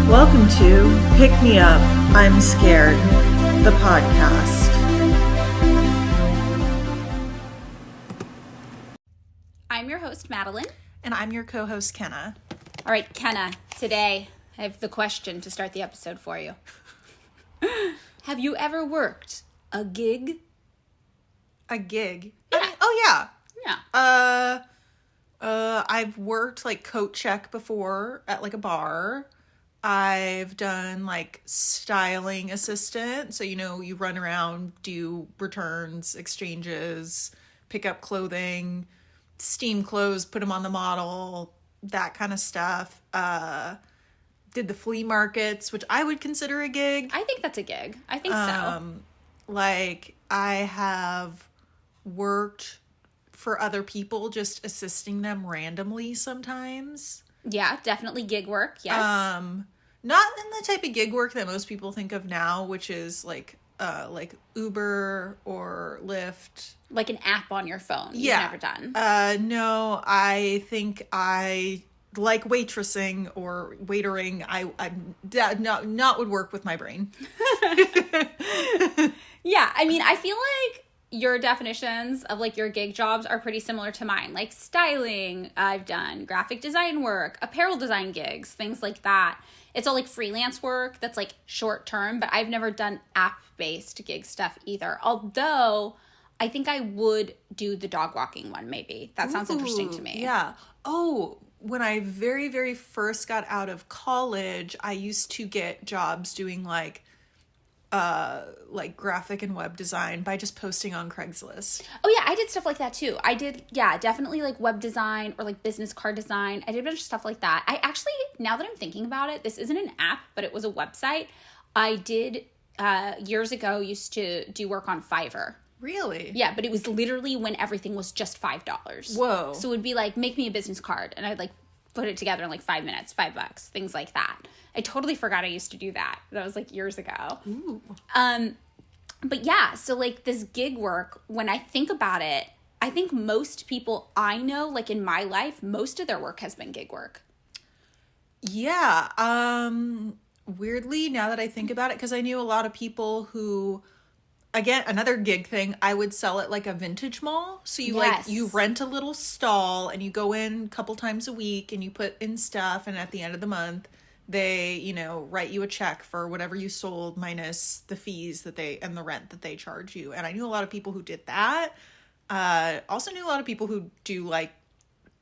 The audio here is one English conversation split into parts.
Welcome to Pick Me Up, I'm Scared, the podcast. I'm your host, Madeline. And I'm your co-host, Kenna. All right, Kenna, today I have the question to start the episode for you. Have you ever worked a gig? A gig? Yeah. Yeah. I've worked like coat check before at like a bar. I've done like styling assistant. So, you run around, do returns, exchanges, pick up clothing, steam clothes, put them on the model, that kind of stuff. Did the flea markets, which I would consider a gig. I think that's a gig. I think so. Like I have worked for other people, just assisting them randomly sometimes. Yeah, definitely gig work. Yes. Not in the type of gig work that most people think of now, which is like Uber or Lyft. Like an app on your phone. Yeah. You've never done. No, I think I like waitressing or waitering. That not would work with my brain. Yeah, I mean, I feel like your definitions of like your gig jobs are pretty similar to mine. Like styling, I've done graphic design work, apparel design gigs, things like that. It's all like freelance work that's like short term, but I've never done app-based gig stuff either. Although I think I would do the dog walking one maybe. That sounds interesting to me. Yeah. Oh, when I very, very first got out of college, I used to get jobs doing like graphic and web design by just posting on Craigslist. Oh yeah, I did stuff like that too. I did, definitely like web design or like business card design. I did a bunch of stuff like that. I actually, now that I'm thinking about it, this isn't an app, but it was a website. I did, years ago, used to do work on Fiverr. Really? Yeah, but it was literally when everything was just $5. Whoa. So it would be like, make me a business card. And I'd like put it together in like 5 minutes, $5, things like that. I totally forgot I used to do that. That was like years ago. Ooh. But yeah, so like this gig work, when I think about it, I think most people I know, like in my life, most of their work has been gig work. Yeah. Weirdly, now that I think about it, because I knew a lot of people who, again, another gig thing, I would sell at like a vintage mall. So you rent a little stall and you go in a couple times a week and you put in stuff, and at the end of the month they, write you a check for whatever you sold minus the fees and the rent that they charge you. And I knew a lot of people who did that. Also knew a lot of people who do like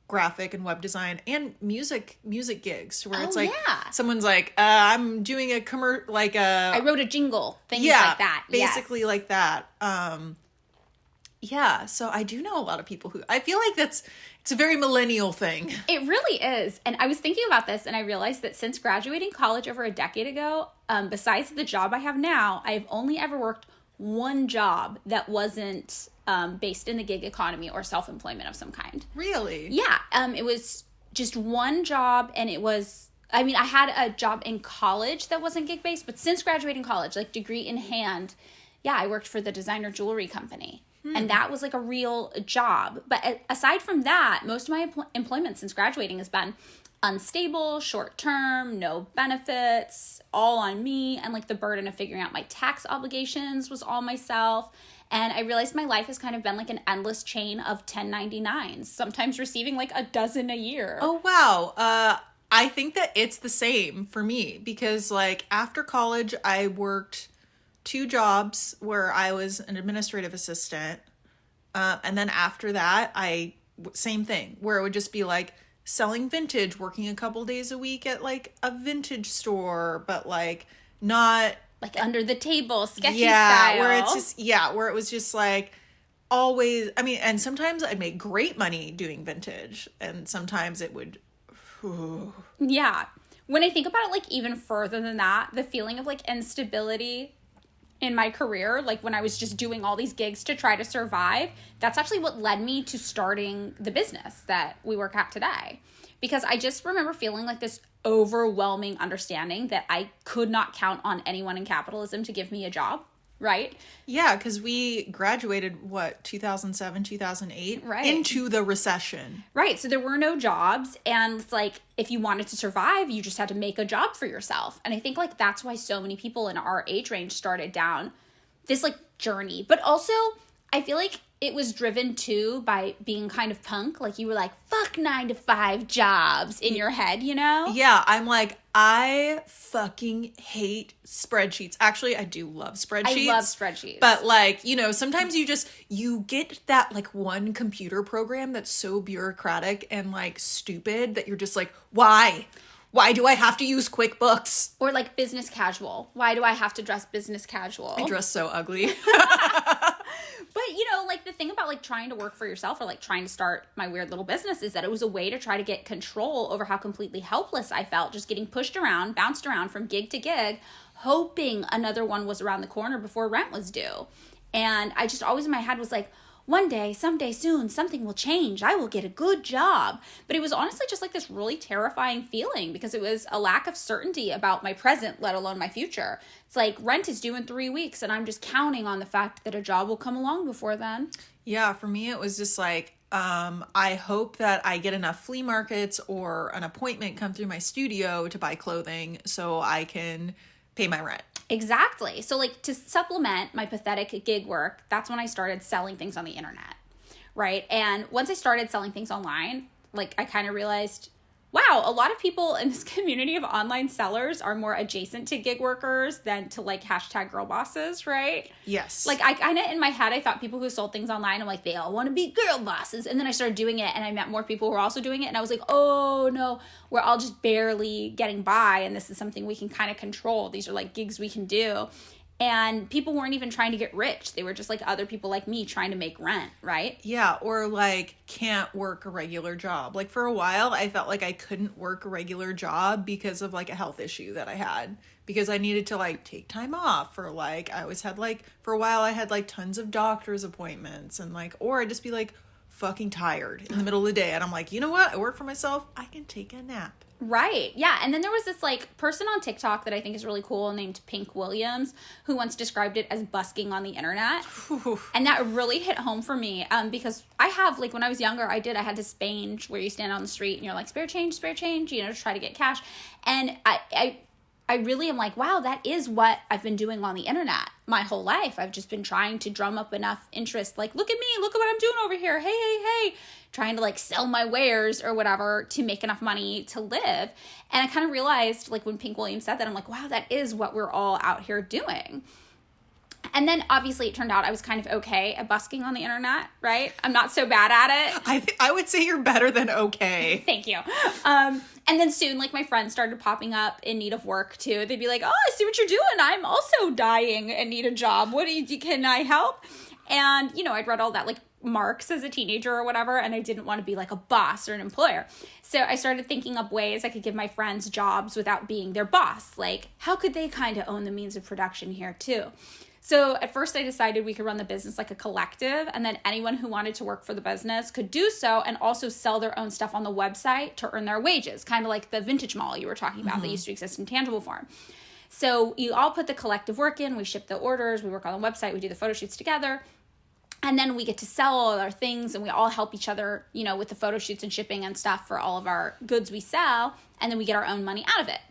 graphic and web design and music gigs where it's like someone's like, I'm doing a I wrote a jingle, things like that. Basically like that. Yeah, so I do know a lot of people who, I feel like it's a very millennial thing. It really is. And I was thinking about this and I realized that since graduating college over a decade ago, besides the job I have now, I've only ever worked one job that wasn't based in the gig economy or self-employment of some kind. Really? Yeah. It was just one job, and it was, I mean, I had a job in college that wasn't gig-based, but since graduating college, like degree in hand, I worked for the designer jewelry company. And that was like a real job. But aside from that, most of my employment since graduating has been unstable, short-term, no benefits, all on me. And like the burden of figuring out my tax obligations was all myself. And I realized my life has kind of been like an endless chain of 1099s, sometimes receiving like a dozen a year. Oh, wow. I think that it's the same for me because like after college, I worked 2 jobs where I was an administrative assistant. And then after that, same thing, where it would just be like selling vintage, working a couple days a week at like a vintage store, but like not like under the table, sketchy style. Where it was just like always, I mean, and sometimes I'd make great money doing vintage and sometimes it would. Yeah. When I think about it, like even further than that, the feeling of like instability in my career, like when I was just doing all these gigs to try to survive, that's actually what led me to starting the business that we work at today. Because I just remember feeling like this overwhelming understanding that I could not count on anyone in capitalism to give me a job. right? Yeah, because we graduated, 2007, 2008? Right. Into the recession. Right. So there were no jobs. And it's like, if you wanted to survive, you just had to make a job for yourself. And I think like that's why so many people in our age range started down this like journey. But also, I feel like it was driven too by being kind of punk. Like you were like, fuck 9-to-5 jobs in your head, you know? Yeah, I'm like, I fucking hate spreadsheets. Actually, I do love spreadsheets. I love spreadsheets. But like, sometimes you get that like one computer program that's so bureaucratic and like stupid that you're just like, why? Why do I have to use QuickBooks? Or like business casual. Why do I have to dress business casual? I dress so ugly. But, like the thing about like trying to work for yourself or like trying to start my weird little business is that it was a way to try to get control over how completely helpless I felt, just getting pushed around, bounced around from gig to gig, hoping another one was around the corner before rent was due. And I just always in my head was like, one day, someday soon, something will change. I will get a good job. But it was honestly just like this really terrifying feeling because it was a lack of certainty about my present, let alone my future. It's like rent is due in 3 weeks and I'm just counting on the fact that a job will come along before then. Yeah, for me, it was just like, I hope that I get enough flea markets or an appointment come through my studio to buy clothing so I can pay my rent. Exactly. So like to supplement my pathetic gig work, that's when I started selling things on the internet, right? And once I started selling things online, like I kind of realized, wow, a lot of people in this community of online sellers are more adjacent to gig workers than to like #girl bosses, right? Yes. Like I kind of in my head, I thought people who sold things online, I'm like, they all want to be girl bosses. And then I started doing it and I met more people who were also doing it. And I was like, oh no, we're all just barely getting by. And this is something we can kind of control. These are like gigs we can do. And people weren't even trying to get rich. They were just like other people like me trying to make rent, right? Yeah, or like can't work a regular job. Like for a while, I felt like I couldn't work a regular job because of like a health issue that I had. Because I needed to like take time off, or like I always had like, for a while I had like tons of doctor's appointments and like, or I'd just be like fucking tired in the middle of the day. And I'm like, you know what? I work for myself. I can take a nap. Right. Yeah. And then there was this like person on TikTok that I think is really cool named Pink Williams who once described it as busking on the internet. And that really hit home for me because I have like when I was younger, I had this Spange where you stand on the street and you're like spare change, to try to get cash. And I really am like, wow, that is what I've been doing on the internet my whole life. I've just been trying to drum up enough interest. Like, look at me, look at what I'm doing over here. Hey, hey, hey. Trying to like sell my wares or whatever to make enough money to live. And I kind of realized like when Pink Williams said that, I'm like, wow, that is what we're all out here doing. And then obviously it turned out I was kind of okay at busking on the internet, right? I'm not so bad at it. I would say you're better than okay. Thank you. And then soon, like, my friends started popping up in need of work, too. They'd be like, oh, I see what you're doing. I'm also dying and need a job. Can I help? And, I'd read all that, like, Marx as a teenager or whatever, and I didn't want to be, like, a boss or an employer. So I started thinking up ways I could give my friends jobs without being their boss. Like, how could they kind of own the means of production here, too? So at first I decided we could run the business like a collective, and then anyone who wanted to work for the business could do so and also sell their own stuff on the website to earn their wages, kind of like the vintage mall you were talking about that used to exist in tangible form. So you all put the collective work in, we ship the orders, we work on the website, we do the photo shoots together, and then we get to sell all our things and we all help each other, with the photo shoots and shipping and stuff for all of our goods we sell, and then we get our own money out of it.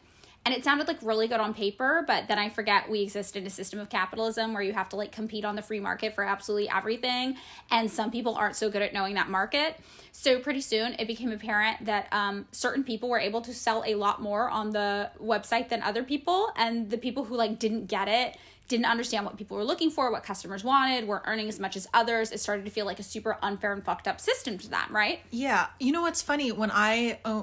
And it sounded like really good on paper, but then I forget we exist in a system of capitalism where you have to like compete on the free market for absolutely everything. And some people aren't so good at knowing that market. So pretty soon it became apparent that certain people were able to sell a lot more on the website than other people. And the people who like didn't get it, didn't understand what people were looking for, what customers wanted, weren't earning as much as others. It started to feel like a super unfair and fucked up system to them, right? Yeah. You know what's funny? When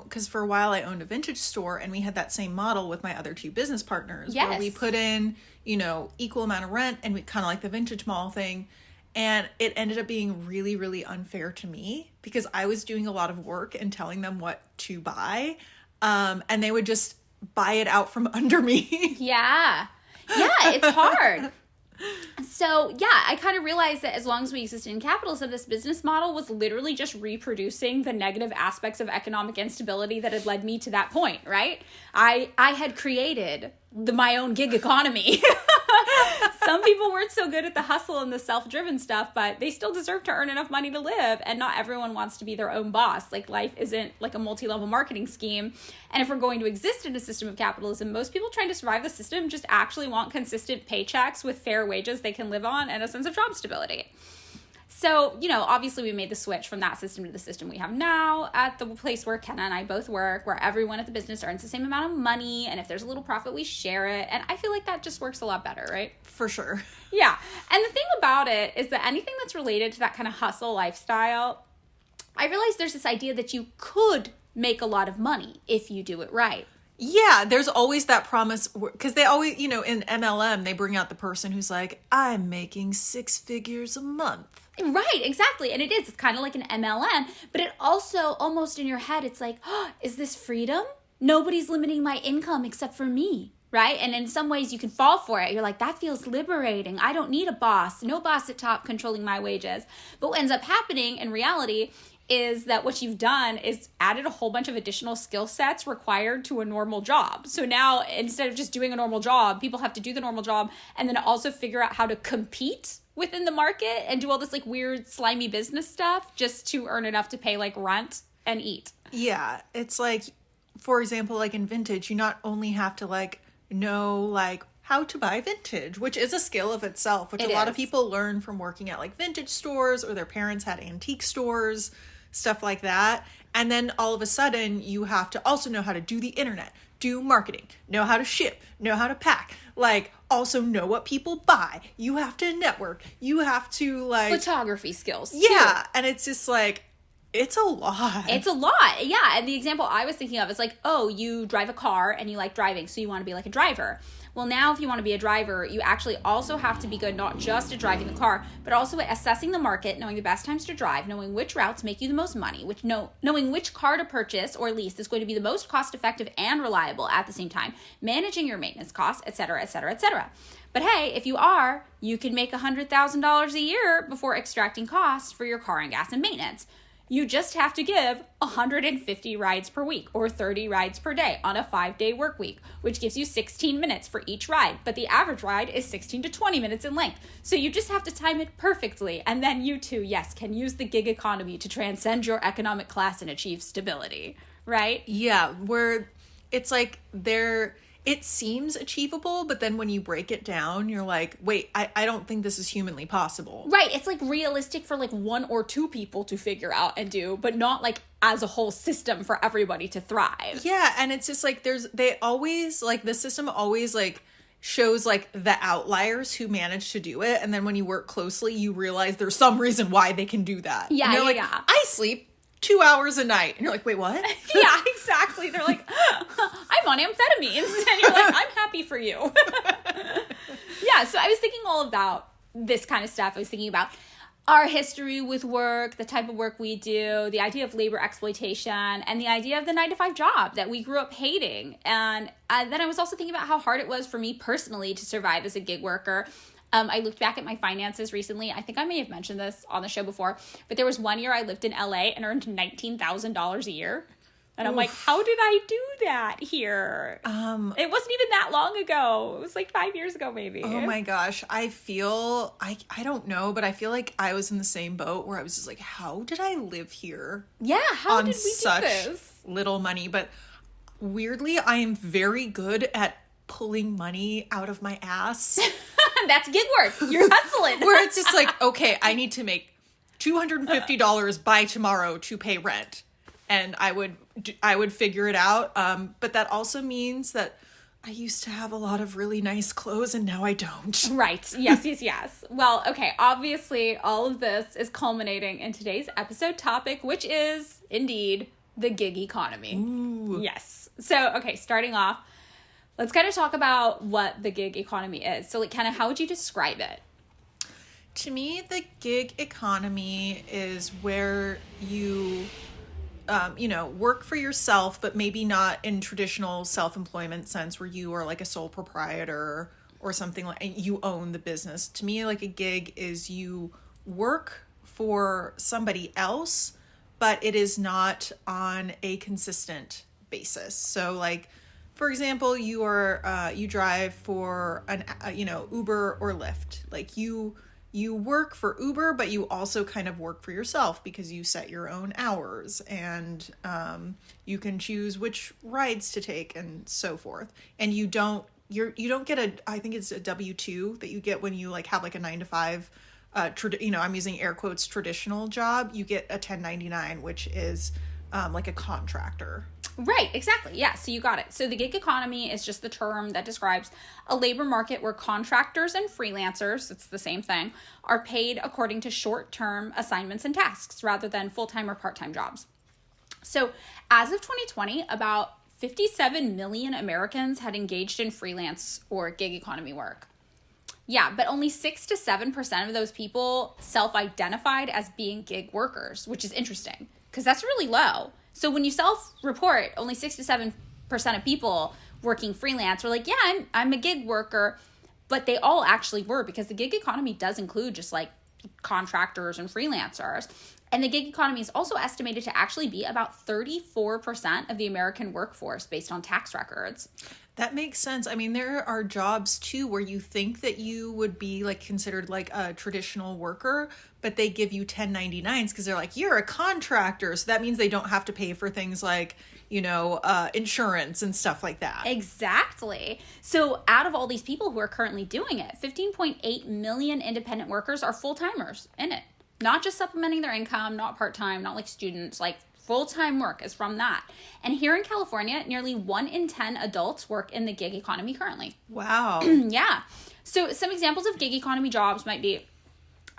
because for a while I owned a vintage store and we had that same model with my other two business partners. Yes. Where we put in, equal amount of rent and we kind of like the vintage mall thing. And it ended up being really, really unfair to me because I was doing a lot of work and telling them what to buy. And they would just buy it out from under me. Yeah. Yeah, it's hard. So, yeah, I kind of realized that as long as we existed in capitalism, this business model was literally just reproducing the negative aspects of economic instability that had led me to that point, right? I had created my own gig economy. Some people weren't so good at the hustle and the self-driven stuff, but they still deserve to earn enough money to live. And not everyone wants to be their own boss. Like, life isn't like a multi-level marketing scheme. And if we're going to exist in a system of capitalism, most people trying to survive the system just actually want consistent paychecks with fair wages they can live on and a sense of job stability. So, you know, obviously we made the switch from that system to the system we have now at the place where Kenna and I both work, where everyone at the business earns the same amount of money. And if there's a little profit, we share it. And I feel like that just works a lot better, right? For sure. Yeah. And the thing about it is that anything that's related to that kind of hustle lifestyle, I realize there's this idea that you could make a lot of money if you do it right. Yeah, there's always that promise, because they always, you know, in MLM, they bring out the person who's like, I'm making 6 figures a month. Right, exactly. And it's kind of like an MLM, but it also almost in your head, it's like, oh, is this freedom? Nobody's limiting my income except for me, right? And in some ways you can fall for it. You're like, that feels liberating. I don't need a boss. No boss at top controlling my wages. But what ends up happening in reality is that what you've done is added a whole bunch of additional skill sets required to a normal job. So now instead of just doing a normal job, people have to do the normal job and then also figure out how to compete within the market and do all this like weird slimy business stuff just to earn enough to pay like rent and eat. Yeah, it's like, for example, like in vintage, you not only have to like know like how to buy vintage, which is a skill of itself, which a lot of people learn from working at like vintage stores, or their parents had antique stores, stuff like that. And then all of a sudden you have to also know how to do the internet, do marketing, know how to ship, know how to pack, like also know what people buy. You have to network. You have to like photography skills. Yeah. Too. And it's just like, it's a lot. It's a lot. Yeah. And the example I was thinking of is like, oh, you drive a car and you like driving, so you want to be like a driver. Well, now if you want to be a driver, you actually also have to be good not just at driving the car, but also at assessing the market, knowing the best times to drive, knowing which routes make you the most money, knowing which car to purchase or lease is going to be the most cost-effective and reliable at the same time, managing your maintenance costs, et cetera, et cetera, et cetera. But hey, if you can make $100,000 a year before extracting costs for your car and gas and maintenance. You just have to give 150 rides per week or 30 rides per day on a 5-day work week, which gives you 16 minutes for each ride. But the average ride is 16 to 20 minutes in length. So you just have to time it perfectly. And then you too, yes, can use the gig economy to transcend your economic class and achieve stability, right? Yeah, where it's like it seems achievable, but then when you break it down, you're like, wait, I don't think this is humanly possible. Right. It's like realistic for like 1 or 2 people to figure out and do, but not like as a whole system for everybody to thrive. Yeah. And it's just like, they always like, the system always like shows like the outliers who manage to do it. And then when you work closely, you realize there's some reason why they can do that. Yeah. And they're like, I sleep 2 hours a night. And you're like, wait, what? Yeah, exactly. They're like, I'm on amphetamines. And you're like, I'm happy for you. Yeah, so I was thinking all about this kind of stuff. I was thinking about our history with work, the type of work we do, the idea of labor exploitation, and the idea of the 9-to-5 job that we grew up hating. And then I was also thinking about how hard it was for me personally to survive as a gig worker. I looked back at my finances recently. I think I may have mentioned this on the show before, but there was one year I lived in LA and earned $19,000 a year. And I'm like, how did I do that here? It wasn't even that long ago. It was like 5 years ago, maybe. Oh my gosh. I don't know, but I feel like I was in the same boat where I was just like, how did I live here? Yeah, how did we do such this? Little money? But weirdly, I am very good at pulling money out of my ass. That's gig work. You're hustling. Where it's just like, okay, I need to make $250 by tomorrow to pay rent. And I would figure it out. But that also means that I used to have a lot of really nice clothes and now I don't. Right. Yes. Well, okay. Obviously, all of this is culminating in today's episode topic, which is indeed the gig economy. Ooh. Yes. So, okay, starting off, let's kind of talk about what the gig economy is. So, like, kind of how would you describe it? To me, the gig economy is where you work for yourself, but maybe not in traditional self-employment sense where you are like a sole proprietor or something like, and you own the business. To me, like a gig is you work for somebody else, but it is not on a consistent basis. So like for example, you drive for an Uber or Lyft. Like you work for Uber, but you also kind of work for yourself because you set your own hours, and you can choose which rides to take and so forth. And you don't get I think it's a W-2 that you get when you like have like a 9 to 5 I'm using air quotes traditional job. You get a 1099, which is like a contractor. Right, exactly. Yeah, so you got it. So the gig economy is just the term that describes a labor market where contractors and freelancers, it's the same thing, are paid according to short-term assignments and tasks rather than full-time or part-time jobs. So as of 2020, about 57 million Americans had engaged in freelance or gig economy work. Yeah, but only 6 to 7% of those people self-identified as being gig workers, which is interesting because that's really low. So when you self-report, only 6 to 7% of people working freelance were like, yeah, I'm a gig worker, but they all actually were, because the gig economy does include just like contractors and freelancers. And the gig economy is also estimated to actually be about 34% of the American workforce based on tax records. That makes sense. I mean, there are jobs too where you think that you would be like considered like a traditional worker, but they give you 1099s because they're like, you're a contractor. So that means they don't have to pay for things like, insurance and stuff like that. Exactly. So out of all these people who are currently doing it, 15.8 million independent workers are full-timers in it. Not just supplementing their income, not part-time, not like students, like full-time work is from that. And here in California, nearly 1 in 10 adults work in the gig economy currently. Wow. Yeah. So some examples of gig economy jobs might be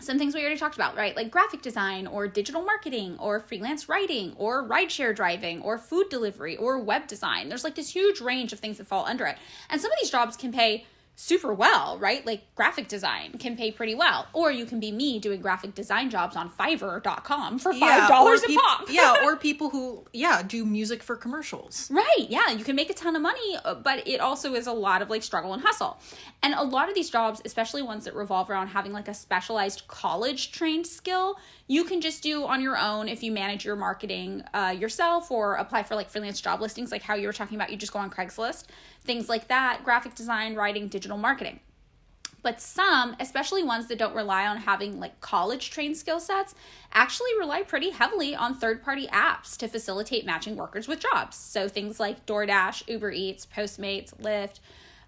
some things we already talked about, right? Like graphic design or digital marketing or freelance writing or rideshare driving or food delivery or web design. There's like this huge range of things that fall under it. And some of these jobs can pay super well, right? Like graphic design can pay pretty well. Or you can be me doing graphic design jobs on Fiverr.com for $5 a pop. Yeah, or people who, do music for commercials. Right, yeah, you can make a ton of money, but it also is a lot of like struggle and hustle. And a lot of these jobs, especially ones that revolve around having like a specialized college trained skill, you can just do on your own if you manage your marketing yourself or apply for like freelance job listings, like how you were talking about, you just go on Craigslist, things like that, graphic design, writing, digital marketing. But some, especially ones that don't rely on having like college trained skill sets, actually rely pretty heavily on third-party apps to facilitate matching workers with jobs. So things like DoorDash, Uber Eats, Postmates, Lyft,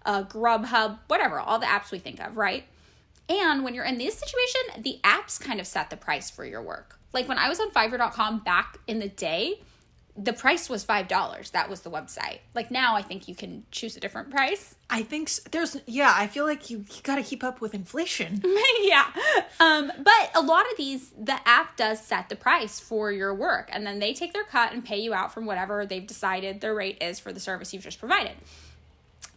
Grubhub, whatever, all the apps we think of, right? And when you're in this situation, the apps kind of set the price for your work. Like when I was on Fiverr.com back in the day, the price was $5. That was the website. Like now I think you can choose a different price. I think I feel like you got to keep up with inflation. Yeah. But a lot of these, the app does set the price for your work, and then they take their cut and pay you out from whatever they've decided their rate is for the service you've just provided.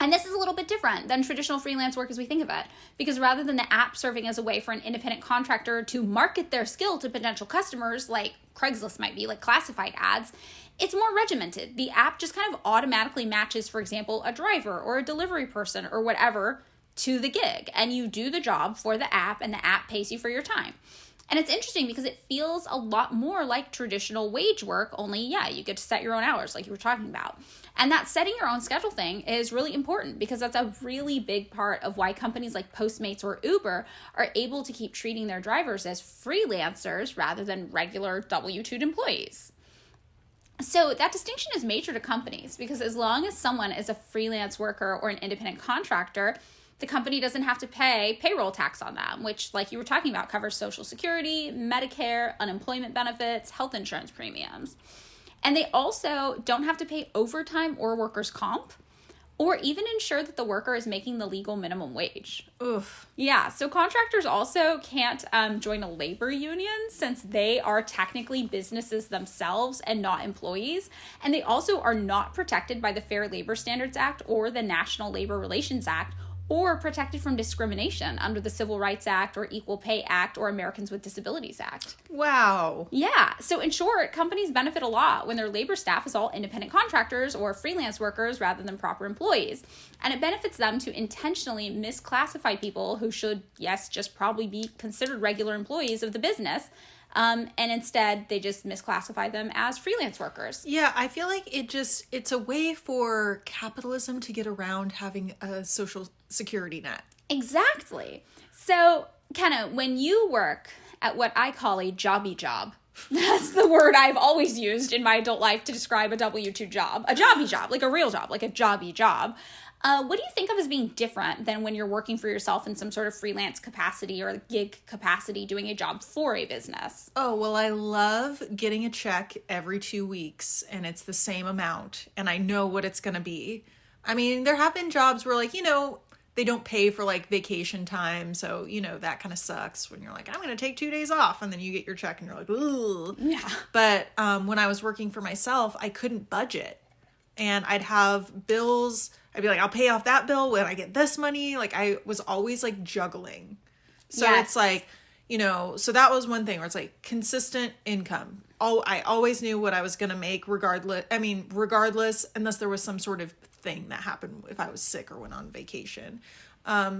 And this is a little bit different than traditional freelance work as we think of it, because rather than the app serving as a way for an independent contractor to market their skill to potential customers, like Craigslist might be, like classified ads, it's more regimented. The app just kind of automatically matches, for example, a driver or a delivery person or whatever to the gig, and you do the job for the app, and the app pays you for your time. And it's interesting because it feels a lot more like traditional wage work, only, you get to set your own hours like you were talking about. And that setting your own schedule thing is really important because that's a really big part of why companies like Postmates or Uber are able to keep treating their drivers as freelancers rather than regular W-2 employees. So that distinction is major to companies because as long as someone is a freelance worker or an independent contractor, the company doesn't have to pay payroll tax on them, which, like you were talking about, covers Social Security, Medicare, unemployment benefits, health insurance premiums. And they also don't have to pay overtime or workers' comp, or even ensure that the worker is making the legal minimum wage. Oof. Yeah, so contractors also can't join a labor union since they are technically businesses themselves and not employees. And they also are not protected by the Fair Labor Standards Act or the National Labor Relations Act, or protected from discrimination under the Civil Rights Act or Equal Pay Act or Americans with Disabilities Act. Wow. Yeah. So in short, companies benefit a lot when their labor staff is all independent contractors or freelance workers rather than proper employees. And it benefits them to intentionally misclassify people who should, just probably be considered regular employees of the business And instead, they just misclassify them as freelance workers. Yeah, I feel like it's a way for capitalism to get around having a social security net. Exactly. So, Kenna, when you work at what I call a jobby job, that's the word I've always used in my adult life to describe a W-2 job, a jobby job, like a real job, like a jobby job. What do you think of as being different than when you're working for yourself in some sort of freelance capacity or gig capacity doing a job for a business? Oh, well, I love getting a check every 2 weeks and it's the same amount and I know what it's going to be. I mean, there have been jobs where like, they don't pay for like vacation time. So, that kind of sucks when you're like, I'm going to take 2 days off and then you get your check and you're like, ooh. Yeah. But when I was working for myself, I couldn't budget and I'd have bills. I'd be like, I'll pay off that bill when I get this money. Like I was always like juggling. So It's like, so that was one thing where it's like consistent income. I always knew what I was going to make regardless, unless there was some sort of thing that happened if I was sick or went on vacation.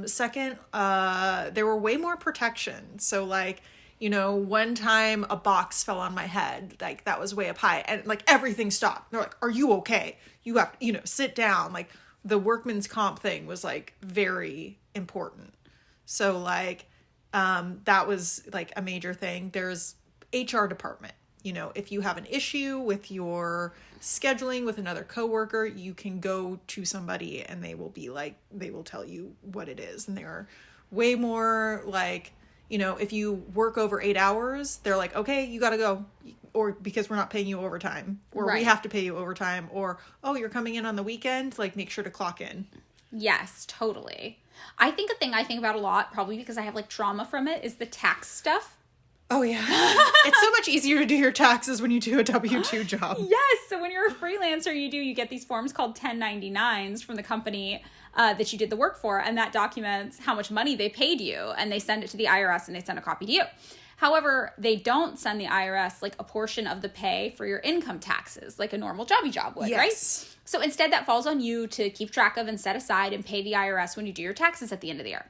Second, there were way more protections. So like, one time a box fell on my head, like that was way up high and like everything stopped. They're like, are you okay? You have, sit down. Like the workman's comp thing was like very important. So like, that was like a major thing. There's HR department. If you have an issue with your scheduling with another coworker, you can go to somebody and they will tell you what it is. And they're way more like, if you work over 8 hours, they're like, okay, you got to go, or because we're not paying you overtime, or we have to pay you overtime, or, oh, you're coming in on the weekend, like make sure to clock in. Yes, totally. I think a thing I think about a lot, probably because I have like trauma from it, is the tax stuff. Oh, yeah. It's so much easier to do your taxes when you do a W-2 job. Yes. So when you're a freelancer, you get these forms called 1099s from the company that you did the work for. And that documents how much money they paid you. And they send it to the IRS and they send a copy to you. However, they don't send the IRS like a portion of the pay for your income taxes like a normal jobby job would, right? So instead that falls on you to keep track of and set aside and pay the IRS when you do your taxes at the end of the year.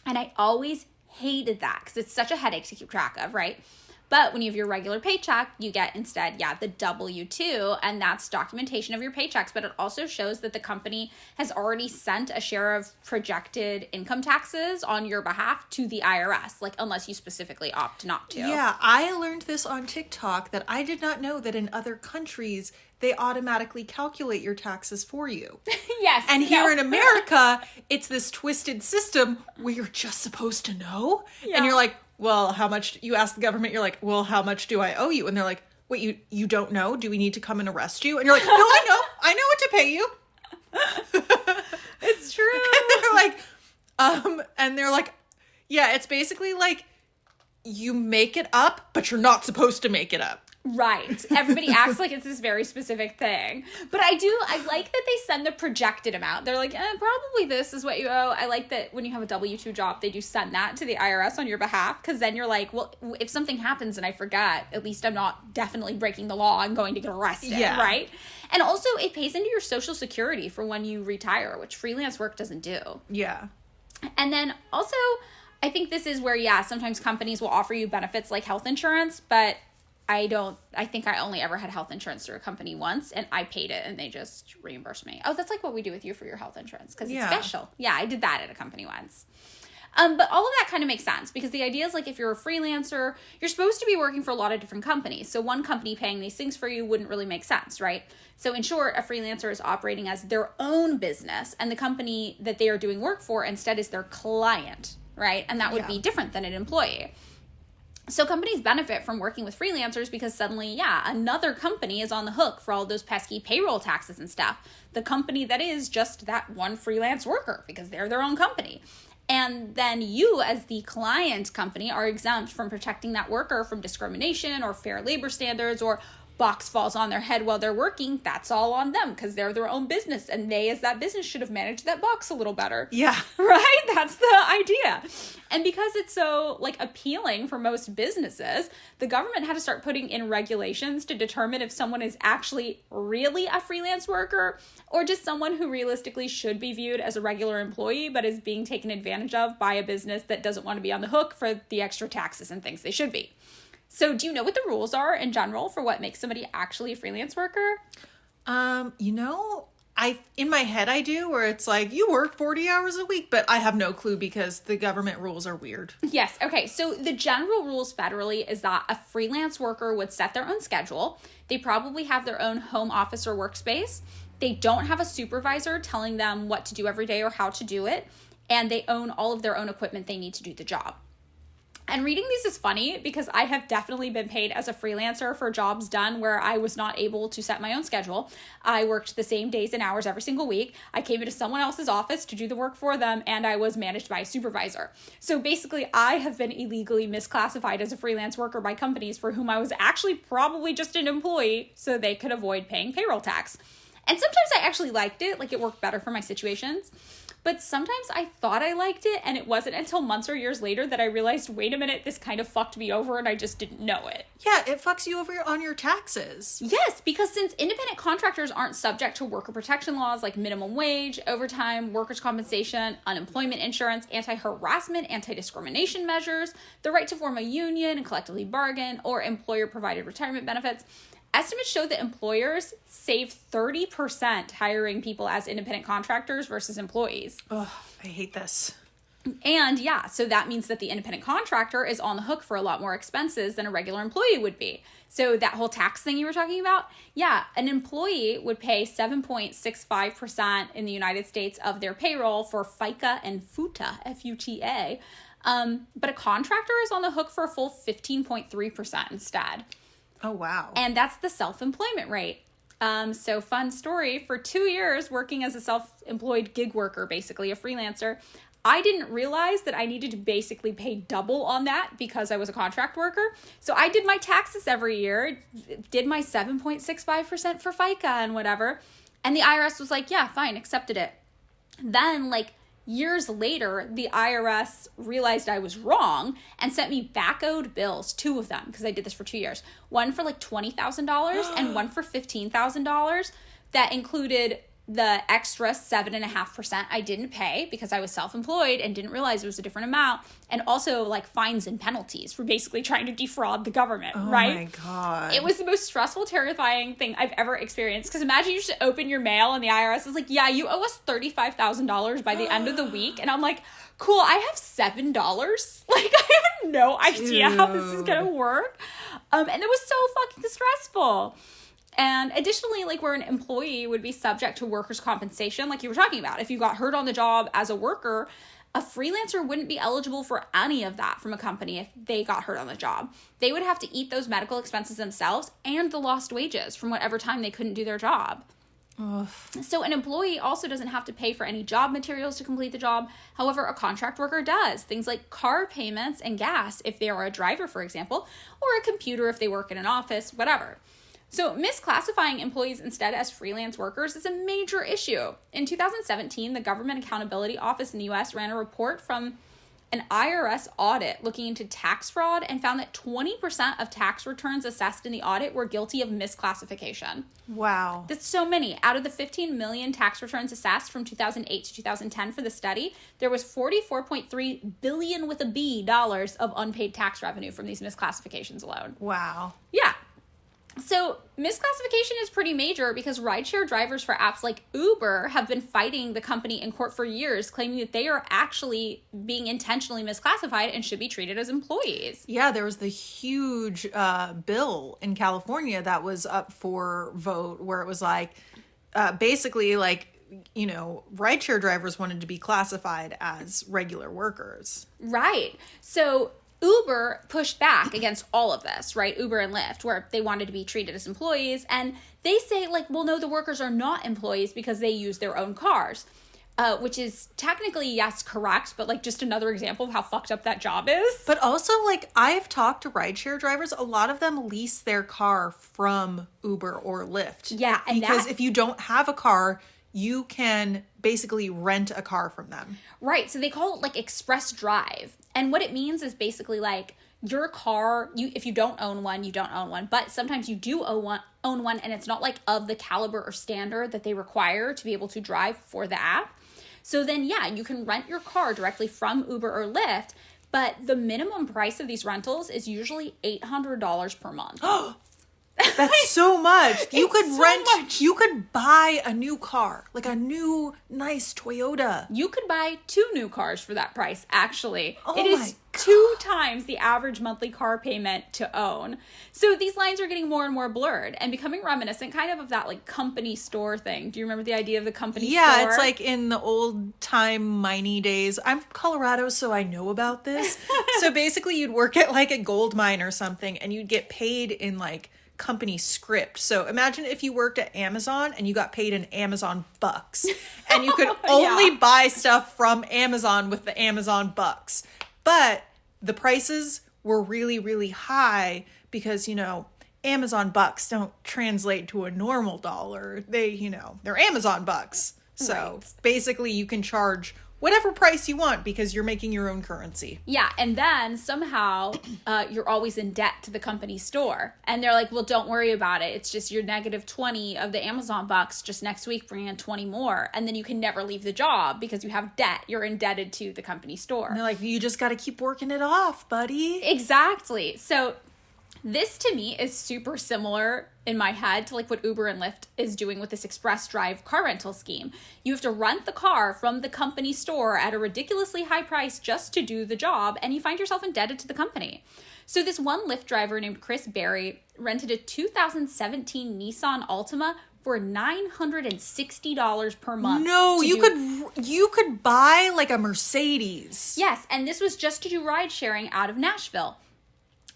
And I always hated that because it's such a headache to keep track of, right? But when you have your regular paycheck, you get instead, the W-2, and that's documentation of your paychecks. But it also shows that the company has already sent a share of projected income taxes on your behalf to the IRS, like unless you specifically opt not to. Yeah, I learned this on TikTok that I did not know that in other countries, they automatically calculate your taxes for you. Yes. And here in America, it's this twisted system where you're just supposed to know. Yeah. And you're like, well, how much, you ask the government, you're like, well, how much do I owe you? And they're like, wait, you don't know? Do we need to come and arrest you? And you're like, no, I know what to pay you. It's true. And they're like, yeah, it's basically like you make it up, but you're not supposed to make it up. Right. Everybody acts like it's this very specific thing. But I like that they send the projected amount. They're like, probably this is what you owe. I like that when you have a W-2 job, they do send that to the IRS on your behalf. Because then you're like, well, if something happens and I forget, at least I'm not definitely breaking the law. I'm going to get arrested, right? And also, it pays into your Social Security for when you retire, which freelance work doesn't do. Yeah. And then also, I think this is where, sometimes companies will offer you benefits like health insurance, but I think I only ever had health insurance through a company once, and I paid it, and they just reimbursed me. Oh, that's like what we do with you for your health insurance, because it's special. Yeah, I did that at a company once. But all of that kind of makes sense, because the idea is like if you're a freelancer, you're supposed to be working for a lot of different companies. So one company paying these things for you wouldn't really make sense, right? So in short, a freelancer is operating as their own business, and the company that they are doing work for instead is their client, right? And that would be different than an employee. So companies benefit from working with freelancers because suddenly, another company is on the hook for all those pesky payroll taxes and stuff. The company that is just that one freelance worker because they're their own company. And then you, as the client company, are exempt from protecting that worker from discrimination or fair labor standards, or box falls on their head while they're working. That's all on them because they're their own business, and they, as that business, should have managed that box a little better. Yeah. Right? That's the idea. And because it's so appealing for most businesses, the government had to start putting in regulations to determine if someone is actually really a freelance worker or just someone who realistically should be viewed as a regular employee but is being taken advantage of by a business that doesn't want to be on the hook for the extra taxes and things they should be. So do you know what the rules are in general for what makes somebody actually a freelance worker? You know, in my head I do, where it's like you work 40 hours a week, but I have no clue because the government rules are weird. Yes. Okay. So the general rules federally is that a freelance worker would set their own schedule. They probably have their own home office or workspace. They don't have a supervisor telling them what to do every day or how to do it. And they own all of their own equipment they need to do the job. And reading these is funny because I have definitely been paid as a freelancer for jobs done where I was not able to set my own schedule. I worked the same days and hours every single week. I came into someone else's office to do the work for them, and I was managed by a supervisor. So basically, I have been illegally misclassified as a freelance worker by companies for whom I was actually probably just an employee so they could avoid paying payroll tax. And sometimes I actually liked it, like it worked better for my situations. But sometimes I thought I liked it, and it wasn't until months or years later that I realized, wait a minute, this kind of fucked me over, and I just didn't know it. Yeah, it fucks you over on your taxes. Yes, because since independent contractors aren't subject to worker protection laws like minimum wage, overtime, workers' compensation, unemployment insurance, anti-harassment, anti-discrimination measures, the right to form a union and collectively bargain, or employer-provided retirement benefits, estimates show that employers save 30% hiring people as independent contractors versus employees. Ugh, I hate this. And yeah, so that means that the independent contractor is on the hook for a lot more expenses than a regular employee would be. So that whole tax thing you were talking about, yeah, an employee would pay 7.65% in the United States of their payroll for FICA and FUTA, F-U-T-A. But a contractor is on the hook for a full 15.3% instead. Oh, wow. And that's the self-employment rate. So fun story, for 2 years working as a self-employed gig worker, basically a freelancer, I didn't realize that I needed to basically pay double on that because I was a contract worker. So I did my taxes every year, did my 7.65% for FICA and whatever. And the IRS was like, yeah, fine, accepted it. Then years later, the IRS realized I was wrong and sent me back owed bills, 2 of them, because I did this for 2 years. One for $20,000 and one for $15,000 that included the extra 7.5% I didn't pay because I was self-employed and didn't realize it was a different amount, and also fines and penalties for basically trying to defraud the government, right? Oh my God. It was the most stressful, terrifying thing I've ever experienced, because imagine you just open your mail and the IRS is like, yeah, you owe us $35,000 by the end of the week, and I'm like, cool, I have $7? I have no idea how this is gonna work. And it was so fucking stressful. And additionally, where an employee would be subject to workers' compensation, like you were talking about, if you got hurt on the job as a worker, a freelancer wouldn't be eligible for any of that from a company if they got hurt on the job. They would have to eat those medical expenses themselves and the lost wages from whatever time they couldn't do their job. Ugh. So an employee also doesn't have to pay for any job materials to complete the job. However, a contract worker does. Things like car payments and gas if they are a driver, for example, or a computer if they work in an office, whatever. So misclassifying employees instead as freelance workers is a major issue. In 2017, the Government Accountability Office in the U.S. ran a report from an IRS audit looking into tax fraud and found that 20% of tax returns assessed in the audit were guilty of misclassification. Wow. That's so many. Out of the 15 million tax returns assessed from 2008 to 2010 for the study, there was $44.3 billion with a B dollars of unpaid tax revenue from these misclassifications alone. Wow. Yeah. So misclassification is pretty major because rideshare drivers for apps like Uber have been fighting the company in court for years, claiming that they are actually being intentionally misclassified and should be treated as employees. Yeah, there was the huge bill in California that was up for vote where it was basically rideshare drivers wanted to be classified as regular workers. Right. So Uber pushed back against all of this, right? Uber and Lyft, where they wanted to be treated as employees. And they say, well, no, the workers are not employees because they use their own cars, which is technically, yes, correct. But just another example of how fucked up that job is. But also, I've talked to rideshare drivers. A lot of them lease their car from Uber or Lyft. Yeah. And because if you don't have a car, you can basically rent a car from them. Right. So they call it express drive. And what it means is basically your car, if you don't own one, you don't own one. But sometimes you do own one and it's not of the caliber or standard that they require to be able to drive for the app. So then, yeah, you can rent your car directly from Uber or Lyft. But the minimum price of these rentals is usually $800 per month. That's so much. You could much. You could buy a new car, like a new nice Toyota. You could buy 2 new cars for that price, actually. Oh it is 2 times the average monthly car payment to own. So these lines are getting more and more blurred and becoming reminiscent kind of that like company store thing. Do you remember the idea of the company store? Yeah, it's like in the old time miney days. I'm from Colorado, so I know about this. So basically you'd work at like a gold mine or something and you'd get paid in like company script. So imagine if you worked at Amazon and you got paid in Amazon bucks and you could only buy stuff from Amazon with the Amazon bucks. But the prices were really, really high because, you know, Amazon bucks don't translate to a normal dollar. They, you know, they're Amazon bucks. So basically you can charge whatever price you want because you're making your own currency. Yeah, and then somehow you're always in debt to the company store. And they're like, well, don't worry about it. It's just your negative 20 of the Amazon bucks. Just next week, bring in 20 more. And then you can never leave the job because you have debt. You're indebted to the company store. And they're like, you just got to keep working it off, buddy. Exactly. So this to me is super similar in my head to like what Uber and Lyft is doing with this express drive car rental scheme. You have to rent the car from the company store at a ridiculously high price just to do the job, and you find yourself indebted to the company. So this one Lyft driver named Chris Berry rented a 2017 Nissan Altima for $960 per month. No, you could buy like a Mercedes. Yes, and this was just to do ride sharing out of Nashville.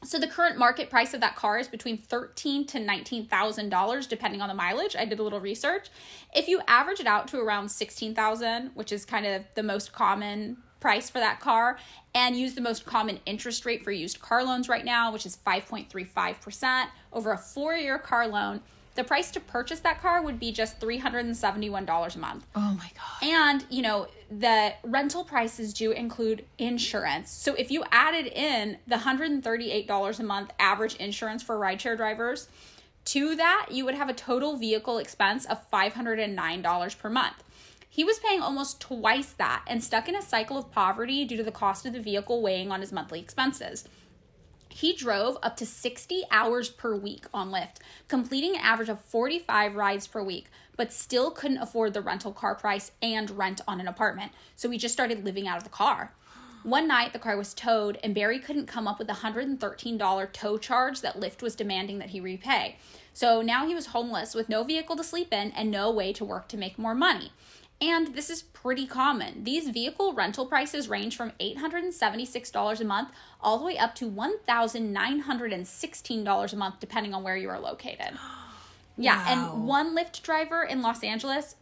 So the current market price of that car is between $13,000 to $19,000, depending on the mileage. I did a little research. If you average it out to around $16,000, which is kind of the most common price for that car, and use the most common interest rate for used car loans right now, which is 5.35% over a 4-year car loan, the price to purchase that car would be just $371 a month. Oh my God. And, you know, the rental prices do include insurance. So if you added in the $138 a month average insurance for rideshare drivers, to that, you would have a total vehicle expense of $509 per month. He was paying almost twice that and stuck in a cycle of poverty due to the cost of the vehicle weighing on his monthly expenses. He drove up to 60 hours per week on Lyft, completing an average of 45 rides per week, but still couldn't afford the rental car price and rent on an apartment. So he just started living out of the car. One night, the car was towed, and Barry couldn't come up with the $113 tow charge that Lyft was demanding that he repay. So now he was homeless with no vehicle to sleep in and no way to work to make more money. And this is pretty common. These vehicle rental prices range from $876 a month all the way up to $1,916 a month, depending on where you are located. Yeah, Wow. and one Lyft driver in Los Angeles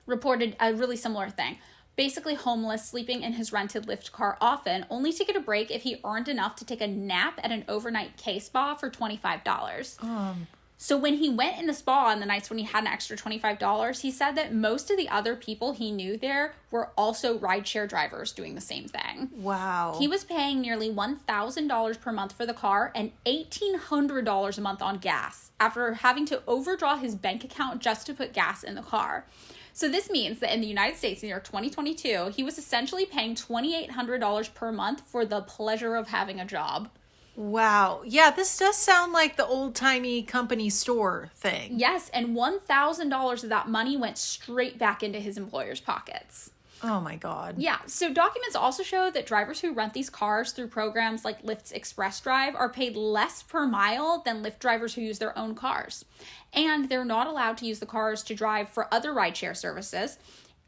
reported a really similar thing. Basically homeless, sleeping in his rented Lyft car often, only to get a break if he earned enough to take a nap at an overnight K-spa for $25. So when he went in the spa on the nights when he had an extra $25, he said that most of the other people he knew there were also rideshare drivers doing the same thing. Wow. He was paying nearly $1,000 per month for the car and $1,800 a month on gas after having to overdraw his bank account just to put gas in the car. So this means that in the United States in the year 2022, he was essentially paying $2,800 per month for the pleasure of having a job. Wow. Yeah, this does sound like the old-timey company store thing. Yes, and $1,000 of that money went straight back into his employer's pockets. Oh my God. Yeah, so documents also show that drivers who rent these cars through programs like Lyft's Express Drive are paid less per mile than Lyft drivers who use their own cars. And they're not allowed to use the cars to drive for other rideshare services.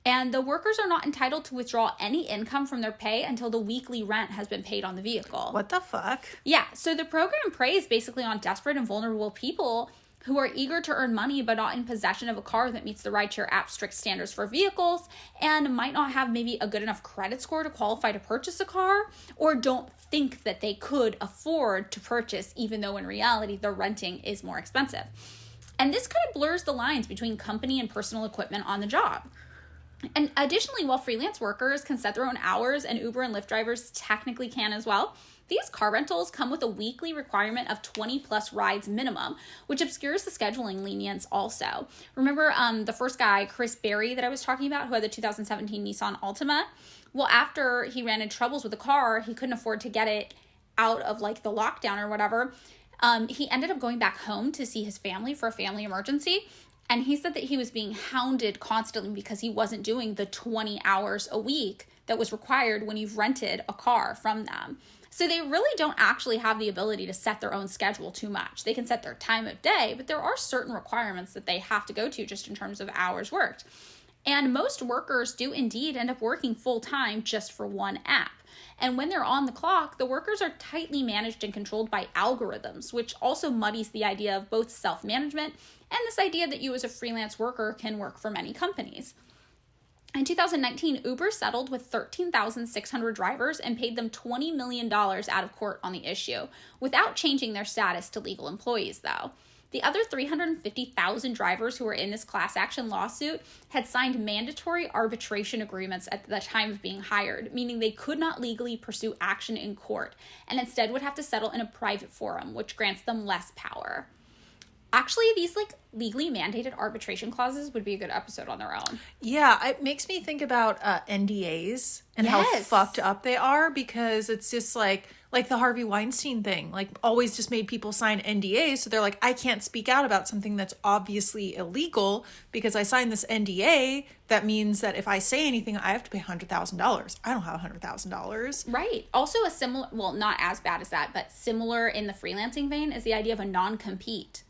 And the workers are not entitled to withdraw any income from their pay until the weekly rent has been paid on the vehicle. What the fuck? Yeah, so the program preys basically on desperate and vulnerable people who are eager to earn money but not in possession of a car that meets the rideshare app's strict standards for vehicles and might not have maybe a good enough credit score to qualify to purchase a car or don't think that they could afford to purchase even though in reality the renting is more expensive. And this kind of blurs the lines between company and personal equipment on the job. And additionally, while freelance workers can set their own hours and Uber and Lyft drivers technically can as well, these car rentals come with a weekly requirement of 20 plus rides minimum, which obscures the scheduling lenience also. Remember the first guy, Chris Berry, that I was talking about, who had the 2017 Nissan Altima? Well, after he ran into troubles with the car, he couldn't afford to get it out of like the lockdown or whatever. He ended up going back home to see his family for a family emergency. And he said that he was being hounded constantly because he wasn't doing the 20 hours a week that was required when you've rented a car from them. So they really don't actually have the ability to set their own schedule too much. They can set their time of day, but there are certain requirements that they have to go to just in terms of hours worked. And most workers do indeed end up working full time just for one app. And when they're on the clock, the workers are tightly managed and controlled by algorithms, which also muddies the idea of both self-management and this idea that you as a freelance worker can work for many companies. In 2019, Uber settled with 13,600 drivers and paid them $20 million out of court on the issue, without changing their status to legal employees, though. The other 350,000 drivers who were in this class action lawsuit had signed mandatory arbitration agreements at the time of being hired, meaning they could not legally pursue action in court and instead would have to settle in a private forum, which grants them less power. Actually, these like legally mandated arbitration clauses would be a good episode on their own. Yeah, it makes me think about NDAs and how fucked up they are, because it's just like the Harvey Weinstein thing, like always just made people sign NDAs. So they're like, I can't speak out about something that's obviously illegal because I signed this NDA. That means that if I say anything, I have to pay $100,000. I don't have $100,000. Right. Also a similar, well, not as bad as that, but similar in the freelancing vein is the idea of a non-compete.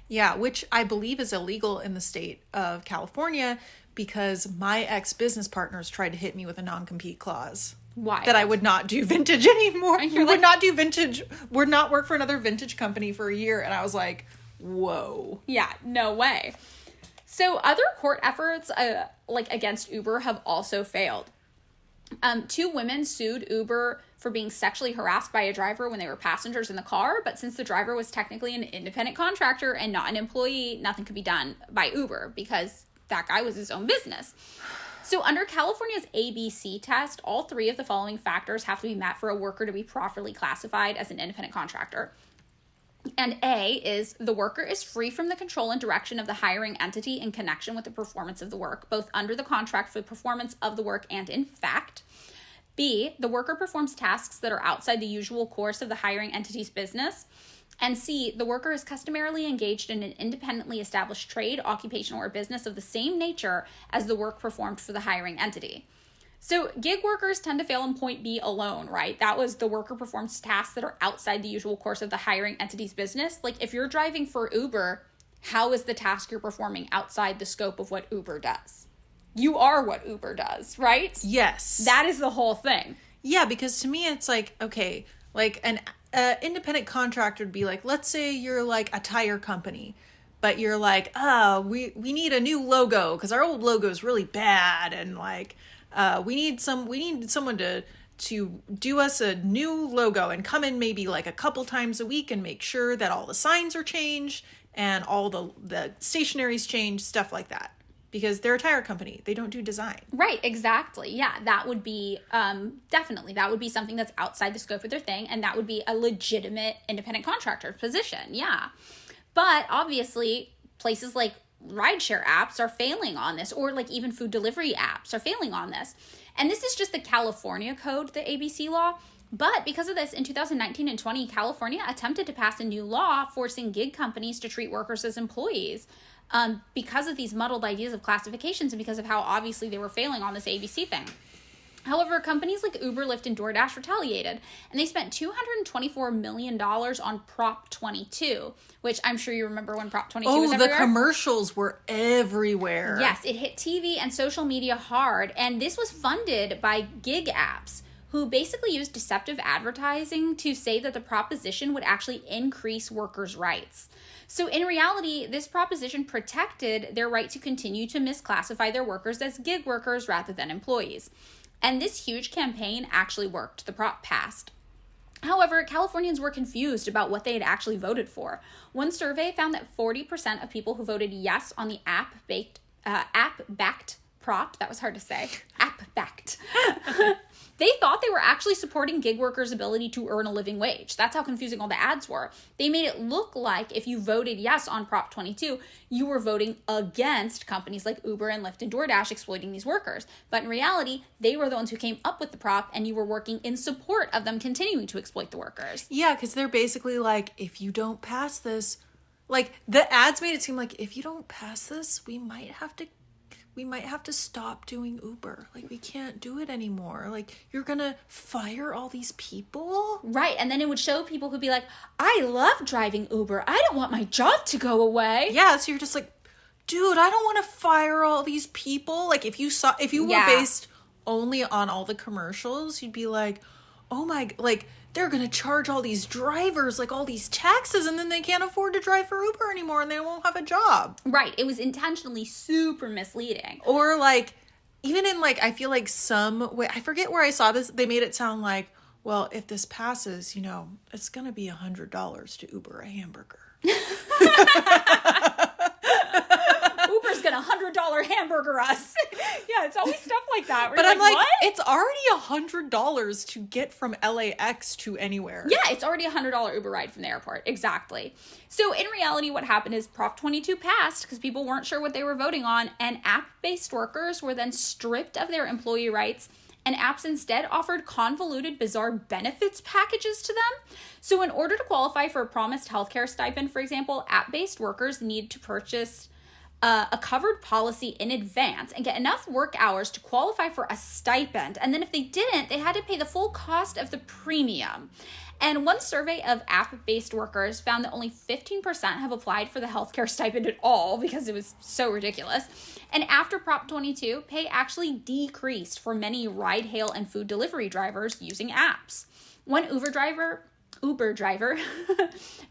Yeah, which I believe is illegal in the state of California because my ex-business partners tried to hit me with a non-compete clause. Why? That I would not do vintage anymore. Would not do vintage, would not work for another vintage company for a year. And I was like, whoa. Yeah, no way. So other court efforts like against Uber have also failed. 2 women sued Uber for being sexually harassed by a driver when they were passengers in the car, but since the driver was technically an independent contractor and not an employee, nothing could be done by Uber because that guy was his own business. So under California's ABC test, all 3 of the following factors have to be met for a worker to be properly classified as an independent contractor. And A is the worker is free from the control and direction of the hiring entity in connection with the performance of the work, both under the contract for the performance of the work and in fact. B, the worker performs tasks that are outside the usual course of the hiring entity's business. And C, the worker is customarily engaged in an independently established trade, occupation, or business of the same nature as the work performed for the hiring entity. So gig workers tend to fail in point B alone, right? That was the worker performs tasks that are outside the usual course of the hiring entity's business. Like if you're driving for Uber, how is the task you're performing outside the scope of what Uber does? You are what Uber does, right? Yes. That is the whole thing. Yeah, because to me it's like, okay, like an independent contractor would be like, let's say you're like a tire company, but you're like, we need a new logo because our old logo is really bad, and like we need someone to do us a new logo and come in maybe like a couple times a week and make sure that all the signs are changed and all the stationary's changed, stuff like that. Because they're a tire company. They don't do design. Right, exactly. Yeah, that would be, definitely, that would be something that's outside the scope of their thing, and that would be a legitimate independent contractor position, yeah. But obviously, places like rideshare apps are failing on this, or like even food delivery apps are failing on this. And this is just the California code, the ABC law. But because of this, in 2019 and 20, California attempted to pass a new law forcing gig companies to treat workers as employees. Because of these muddled ideas of classifications and because of how obviously they were failing on this ABC thing. However, companies like Uber, Lyft, and DoorDash retaliated, and they spent $224 million on Prop 22, which I'm sure you remember when Prop 22 was everywhere. Oh, the commercials were everywhere. Yes, it hit TV and social media hard, and this was funded by gig apps, who basically used deceptive advertising to say that the proposition would actually increase workers' rights. So in reality, this proposition protected their right to continue to misclassify their workers as gig workers rather than employees. And this huge campaign actually worked. The prop passed. However, Californians were confused about what they had actually voted for. One survey found that 40% of people who voted yes on the app-backed prop, that was hard to say, app-backed. They thought they were actually supporting gig workers' ability to earn a living wage. That's how confusing all the ads were. They made it look like if you voted yes on Prop 22, you were voting against companies like Uber and Lyft and DoorDash exploiting these workers. But in reality, they were the ones who came up with the prop, and you were working in support of them continuing to exploit the workers. Yeah, because they're basically like, if you don't pass this, like the ads made it seem like if you don't pass this, we might have to stop doing Uber. Like, we can't do it anymore. Like, you're gonna fire all these people? Right, and then it would show people who'd be like, I love driving Uber. I don't want my job to go away. Yeah, so you're just like, dude, I don't want to fire all these people. Like, if you were based only on all the commercials, you'd be like, oh my, like, they're gonna charge all these drivers like all these taxes, and then they can't afford to drive for Uber anymore, and they won't have a job. Right. It was intentionally super misleading. Or like, even in like, I feel like some way, I forget where I saw this, they made it sound like, well, if this passes, it's gonna be $100 to Uber a hamburger. Uber's gonna $100 hamburger us. Yeah, it's always stuff like that. But I'm like, what? It's already $100 to get from LAX to anywhere. Yeah, it's already $100 Uber ride from the airport. Exactly. So in reality, what happened is Prop 22 passed because people weren't sure what they were voting on, and app-based workers were then stripped of their employee rights, and apps instead offered convoluted, bizarre benefits packages to them. So in order to qualify for a promised healthcare stipend, for example, app-based workers need to purchase a covered policy in advance and get enough work hours to qualify for a stipend. And then if they didn't, they had to pay the full cost of the premium. And one survey of app-based workers found that only 15% have applied for the healthcare stipend at all because it was so ridiculous. And after Prop 22, pay actually decreased for many ride, hail, and food delivery drivers using apps. One Uber driver,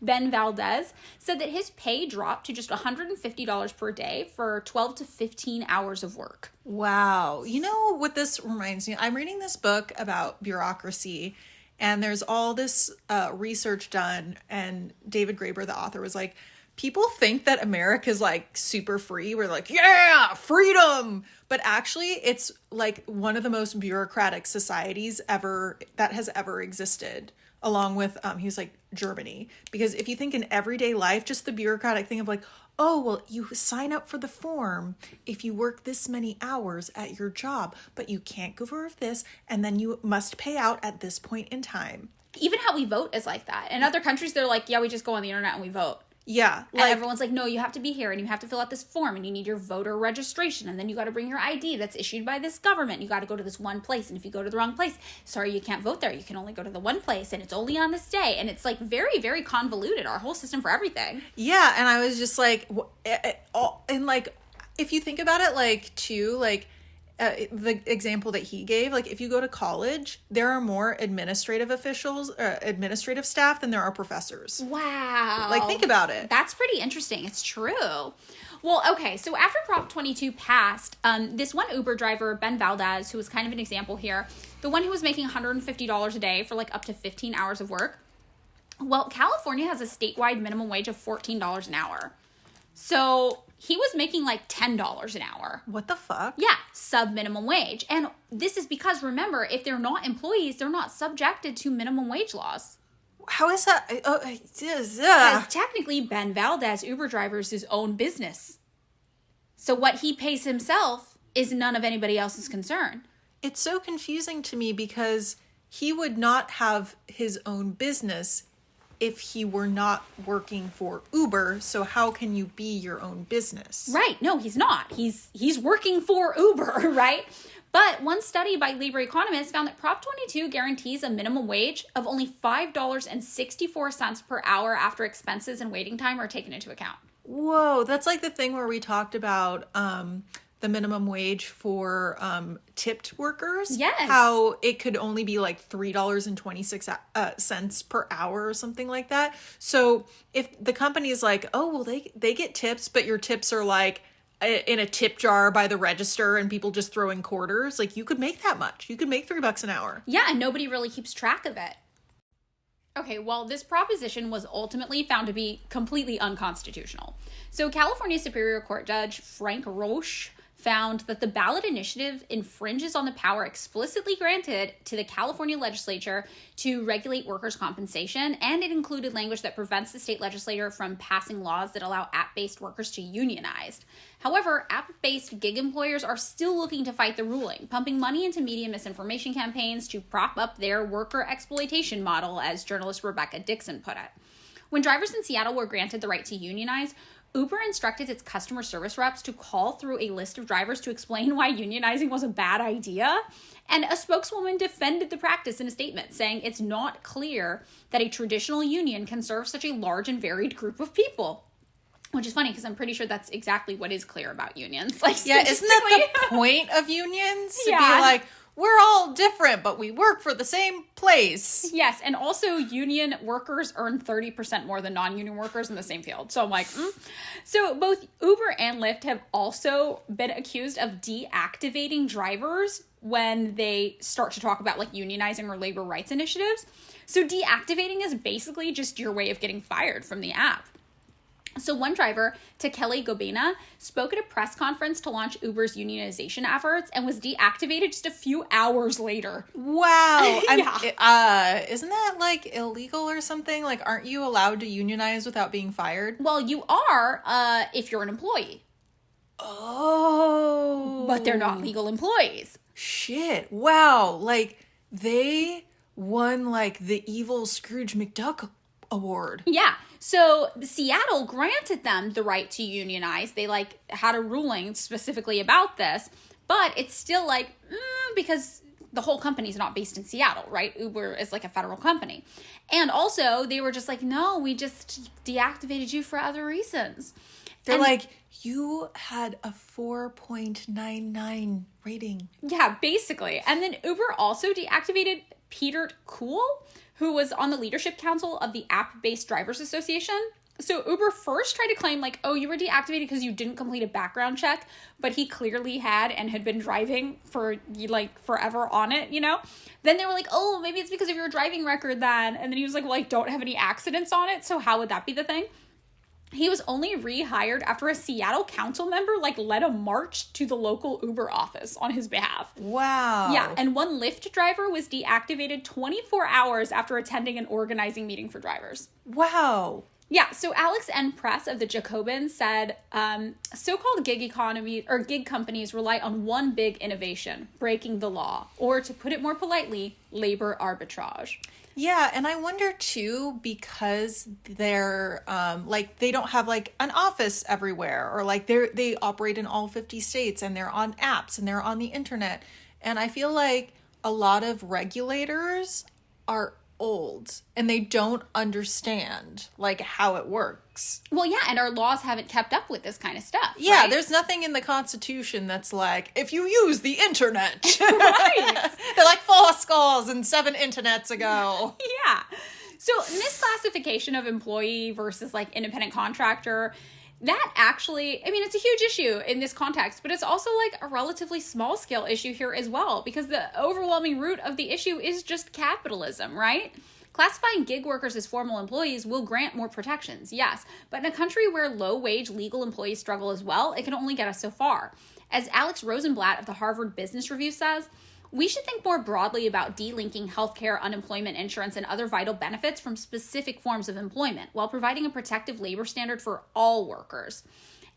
Ben Valdez, said that his pay dropped to just $150 per day for 12 to 15 hours of work. Wow. You know what this reminds me? I'm reading this book about bureaucracy, and there's all this research done, and David Graeber, the author, was like, people think that America's like super free. We're like, yeah, freedom. But actually, it's like one of the most bureaucratic societies that has ever existed. Along with, he was like, Germany. Because if you think in everyday life, just the bureaucratic thing of like, oh, well, you sign up for the form if you work this many hours at your job, but you can't go over this, and then you must pay out at this point in time. Even how we vote is like that. In other countries, they're like, yeah, we just go on the internet and we vote. Yeah. Like, and everyone's like, no, you have to be here and you have to fill out this form and you need your voter registration, and then you got to bring your ID that's issued by this government. You got to go to this one place, and if you go to the wrong place, sorry, you can't vote there. You can only go to the one place, and it's only on this day. And it's like very, very convoluted, our whole system for everything. Yeah. And I was just like, and like, if you think about it, like, too, like, the example that he gave, like if you go to college, there are more administrative staff than there are professors. Wow. Like, think about it. That's pretty interesting. It's true. Well, okay, so after Prop 22 passed, this one Uber driver, Ben Valdez, who was kind of an example here, the one who was making $150 a day for like up to 15 hours of work, well, California has a statewide minimum wage of $14 an hour. So he was making like $10 an hour. What the fuck? Yeah, sub-minimum wage. And this is because, remember, if they're not employees, they're not subjected to minimum wage laws. How is that? Because technically, Ben Valdez, Uber driver, is his own business. So what he pays himself is none of anybody else's concern. It's so confusing to me because he would not have his own business if he were not working for Uber. So how can you be your own business? Right. No, he's not. He's working for Uber, right? But one study by Libre Economists found that Prop 22 guarantees a minimum wage of only $5.64 per hour after expenses and waiting time are taken into account. Whoa, that's like the thing where we talked about the minimum wage for tipped workers. Yes. How it could only be like $3.26 per hour or something like that. So if the company is like, oh, well, they get tips, but your tips are like in a tip jar by the register and people just throw in quarters, like you could make that much. You could make $3 an hour. Yeah, and nobody really keeps track of it. Okay, well, this proposition was ultimately found to be completely unconstitutional. So California Superior Court Judge Frank Roche found that the ballot initiative infringes on the power explicitly granted to the California legislature to regulate workers' compensation, and it included language that prevents the state legislature from passing laws that allow app-based workers to unionize. However, app-based gig employers are still looking to fight the ruling, pumping money into media misinformation campaigns to prop up their worker exploitation model, as journalist Rebecca Dixon put it. When drivers in Seattle were granted the right to unionize, Uber instructed its customer service reps to call through a list of drivers to explain why unionizing was a bad idea. And a spokeswoman defended the practice in a statement, saying it's not clear that a traditional union can serve such a large and varied group of people. Which is funny, because I'm pretty sure that's exactly what is clear about unions. Like, yeah, isn't that the point of unions? To be like, we're all different, but we work for the same place. Yes, and also union workers earn 30% more than non-union workers in the same field. So I'm like, So both Uber and Lyft have also been accused of deactivating drivers when they start to talk about like unionizing or labor rights initiatives. So deactivating is basically just your way of getting fired from the app. So one driver, Kelly Gobena, spoke at a press conference to launch Uber's unionization efforts and was deactivated just a few hours later. Wow. Isn't that like illegal or something? Like, aren't you allowed to unionize without being fired? Well, you are if you're an employee. Oh. But they're not legal employees. Shit. Wow. Like, they won like the evil Scrooge McDuck award. Yeah. So Seattle granted them the right to unionize. They like had a ruling specifically about this, but it's still like, because the whole company's not based in Seattle, right? Uber is like a federal company. And also they were just like, no, we just deactivated you for other reasons. They're like, you had a 4.99 rating. Yeah, basically. And then Uber also deactivated Peter Kuhl, who was on the leadership council of the App-Based Drivers Association. So Uber first tried to claim like, oh, you were deactivated because you didn't complete a background check, but he clearly had and had been driving for like forever on it, you know? Then they were like, oh, maybe it's because of your driving record then. And then he was like, well, I don't have any accidents on it, so how would that be the thing? He was only rehired after a Seattle council member like led a march to the local Uber office on his behalf. Wow. Yeah, and one Lyft driver was deactivated 24 hours after attending an organizing meeting for drivers. Wow. Yeah, so Alex N. Press of the Jacobins said, so-called gig economy or gig companies rely on one big innovation, breaking the law, or to put it more politely, labor arbitrage. Yeah, and I wonder too, because they're like they don't have like an office everywhere, or like they operate in all 50 states and they're on apps and they're on the internet. And I feel like a lot of regulators are old and they don't understand like how it works. Well, yeah, and our laws haven't kept up with this kind of stuff. Yeah, right? There's nothing in the Constitution that's like, if you use the internet. Right. They're like 4 skulls and 7 internets ago. Yeah. So misclassification of employee versus like independent contractor, that actually, I mean, it's a huge issue in this context, but it's also like a relatively small scale issue here as well, because the overwhelming root of the issue is just capitalism, right? Classifying gig workers as formal employees will grant more protections, yes, but in a country where low-wage legal employees struggle as well, it can only get us so far. As Alex Rosenblatt of the Harvard Business Review says, we should think more broadly about delinking healthcare, unemployment insurance, and other vital benefits from specific forms of employment while providing a protective labor standard for all workers.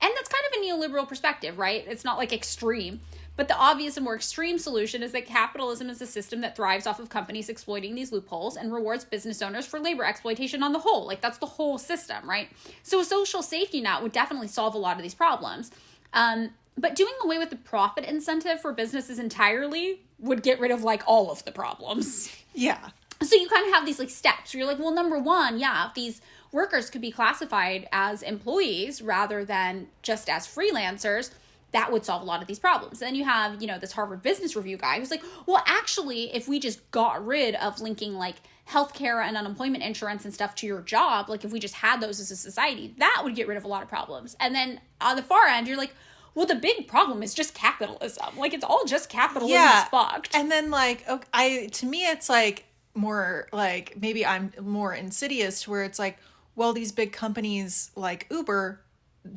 And that's kind of a neoliberal perspective, right? It's not like extreme. But the obvious and more extreme solution is that capitalism is a system that thrives off of companies exploiting these loopholes and rewards business owners for labor exploitation on the whole. Like, that's the whole system, right? So a social safety net would definitely solve a lot of these problems. But doing away with the profit incentive for businesses entirely would get rid of, like, all of the problems. Yeah. So you kind of have these, like, steps where you're like, well, number one, yeah, if these workers could be classified as employees rather than just as freelancers, that would solve a lot of these problems. And then you have, you know, this Harvard Business Review guy who's like, well, actually, if we just got rid of linking, like, healthcare and unemployment insurance and stuff to your job, like, if we just had those as a society, that would get rid of a lot of problems. And then on the far end, you're like, well, the big problem is just capitalism. Like, it's all just capitalism is fucked. And then, like, okay, to me, it's, like, more, like, maybe I'm more insidious to where it's like, well, these big companies like Uber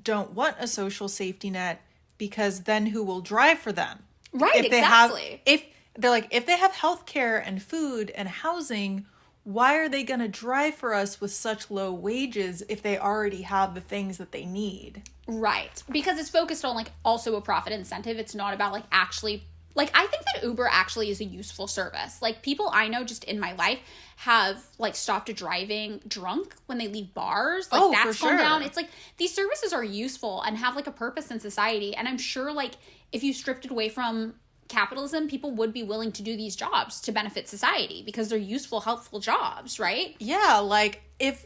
don't want a social safety net because then who will drive for them? Right, exactly. If they have healthcare and food and housing, why are they going to drive for us with such low wages if they already have the things that they need? Right. Because it's focused on, like, also a profit incentive. It's not about, like, actually... Like, I think that Uber actually is a useful service. Like, people I know just in my life have, like, stopped driving drunk when they leave bars. Like, that's gone down. It's like, these services are useful and have, like, a purpose in society. And I'm sure, like, if you stripped it away from capitalism, people would be willing to do these jobs to benefit society because they're useful, helpful jobs, right? Yeah, like, if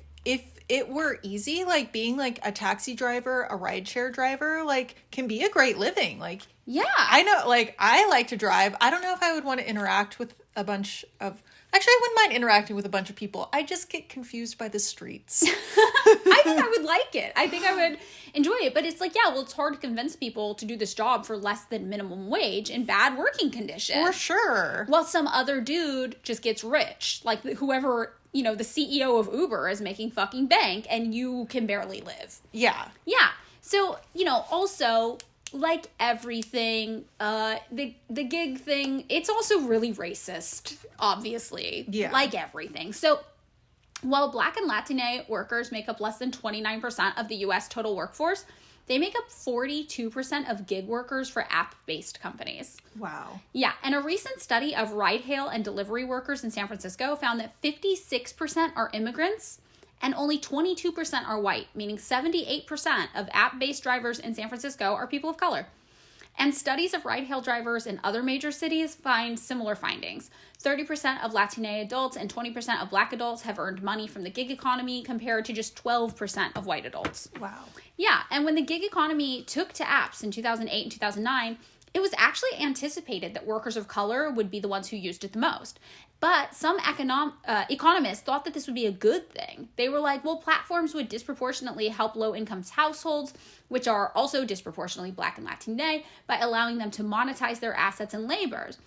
it were easy, like, being, like, a taxi driver, a rideshare driver, like, can be a great living. Like, yeah. I know, like, I like to drive. I don't know if I would want to interact with a bunch of... Actually, I wouldn't mind interacting with a bunch of people. I just get confused by the streets. I think I would like it. I think I would enjoy it. But it's like, yeah, well, it's hard to convince people to do this job for less than minimum wage in bad working conditions. For sure. While some other dude just gets rich. Like, whoever... You know, the CEO of Uber is making fucking bank and you can barely live. Yeah. Yeah. So, you know, also, like everything, the gig thing, it's also really racist, obviously. Yeah. Like everything. So, while Black and Latine workers make up less than 29% of the U.S. total workforce, they make up 42% of gig workers for app-based companies. Wow. Yeah, and a recent study of ride-hail and delivery workers in San Francisco found that 56% are immigrants and only 22% are white, meaning 78% of app-based drivers in San Francisco are people of color. And studies of ride-hail drivers in other major cities find similar findings. 30% of Latine adults and 20% of Black adults have earned money from the gig economy compared to just 12% of white adults. Wow. Yeah, and when the gig economy took to apps in 2008 and 2009, it was actually anticipated that workers of color would be the ones who used it the most. But some economists thought that this would be a good thing. They were like, well, platforms would disproportionately help low-income households, which are also disproportionately Black and Latine, by allowing them to monetize their assets and labors.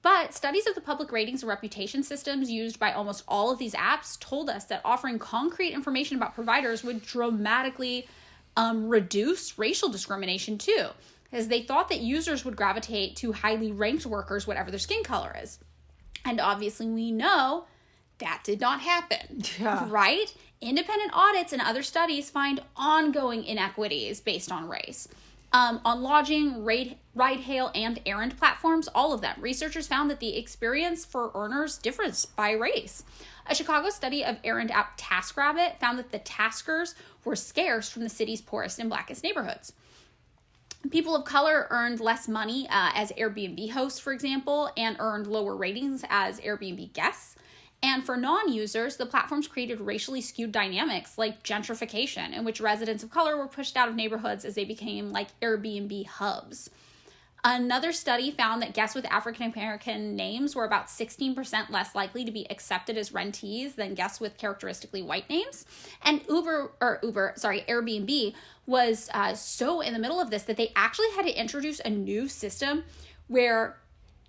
But studies of the public ratings and reputation systems used by almost all of these apps told us that offering concrete information about providers would dramatically reduce racial discrimination too, as they thought that users would gravitate to highly ranked workers, whatever their skin color is. And obviously we know that did not happen, right? Independent audits and other studies find ongoing inequities based on race. On lodging, ride-hail, and errand platforms, all of them, researchers found that the experience for earners differs by race. A Chicago study of errand app TaskRabbit found that the taskers were scarce from the city's poorest and blackest neighborhoods. People of color earned less money as Airbnb hosts, for example, and earned lower ratings as Airbnb guests. And for non-users, the platforms created racially skewed dynamics like gentrification, in which residents of color were pushed out of neighborhoods as they became like Airbnb hubs. Another study found that guests with African-American names were about 16% less likely to be accepted as rentees than guests with characteristically white names. And Airbnb was so in the middle of this that they actually had to introduce a new system where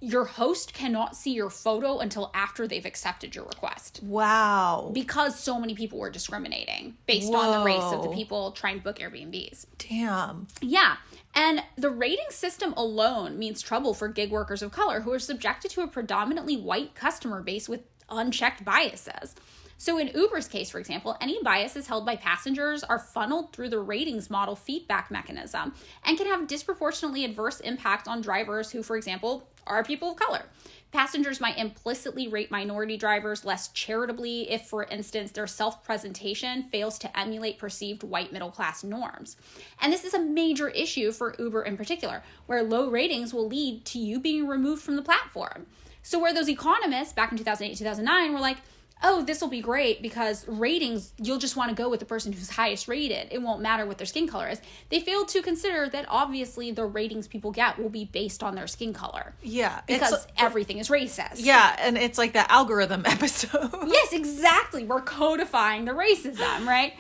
your host cannot see your photo until after they've accepted your request. Wow. Because so many people were discriminating based on the race of the people trying to book Airbnbs. Damn. Yeah. And the rating system alone means trouble for gig workers of color who are subjected to a predominantly white customer base with unchecked biases. So in Uber's case, for example, any biases held by passengers are funneled through the ratings model feedback mechanism and can have disproportionately adverse impact on drivers who, for example, are people of color. Passengers might implicitly rate minority drivers less charitably if, for instance, their self-presentation fails to emulate perceived white middle-class norms. And this is a major issue for Uber in particular, where low ratings will lead to you being removed from the platform. So where those economists back in 2008, 2009 were like, oh, this will be great because ratings, you'll just want to go with the person who's highest rated. It won't matter what their skin color is. They failed to consider that obviously the ratings people get will be based on their skin color. Yeah. Because everything is racist. Yeah, and it's like the algorithm episode. Yes, exactly. We're codifying the racism, right?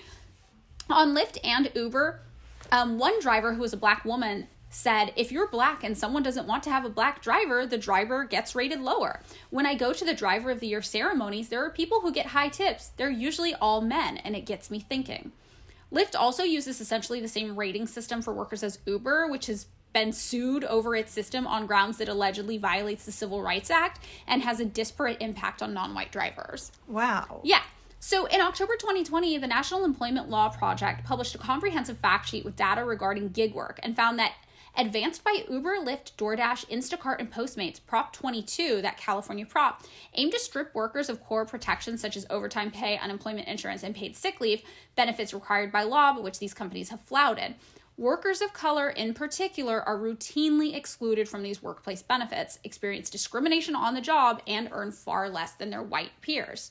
On Lyft and Uber, one driver who was a black woman said, if you're black and someone doesn't want to have a black driver, the driver gets rated lower. When I go to the Driver of the Year ceremonies, there are people who get high tips. They're usually all men, and it gets me thinking. Lyft also uses essentially the same rating system for workers as Uber, which has been sued over its system on grounds that allegedly violates the Civil Rights Act and has a disparate impact on non-white drivers. Wow. Yeah. So in October 2020, the National Employment Law Project published a comprehensive fact sheet with data regarding gig work and found that advanced by Uber, Lyft, DoorDash, Instacart, and Postmates, Prop 22, that California prop, aimed to strip workers of core protections such as overtime pay, unemployment insurance, and paid sick leave, benefits required by law, but which these companies have flouted. Workers of color, in particular, are routinely excluded from these workplace benefits, experience discrimination on the job, and earn far less than their white peers.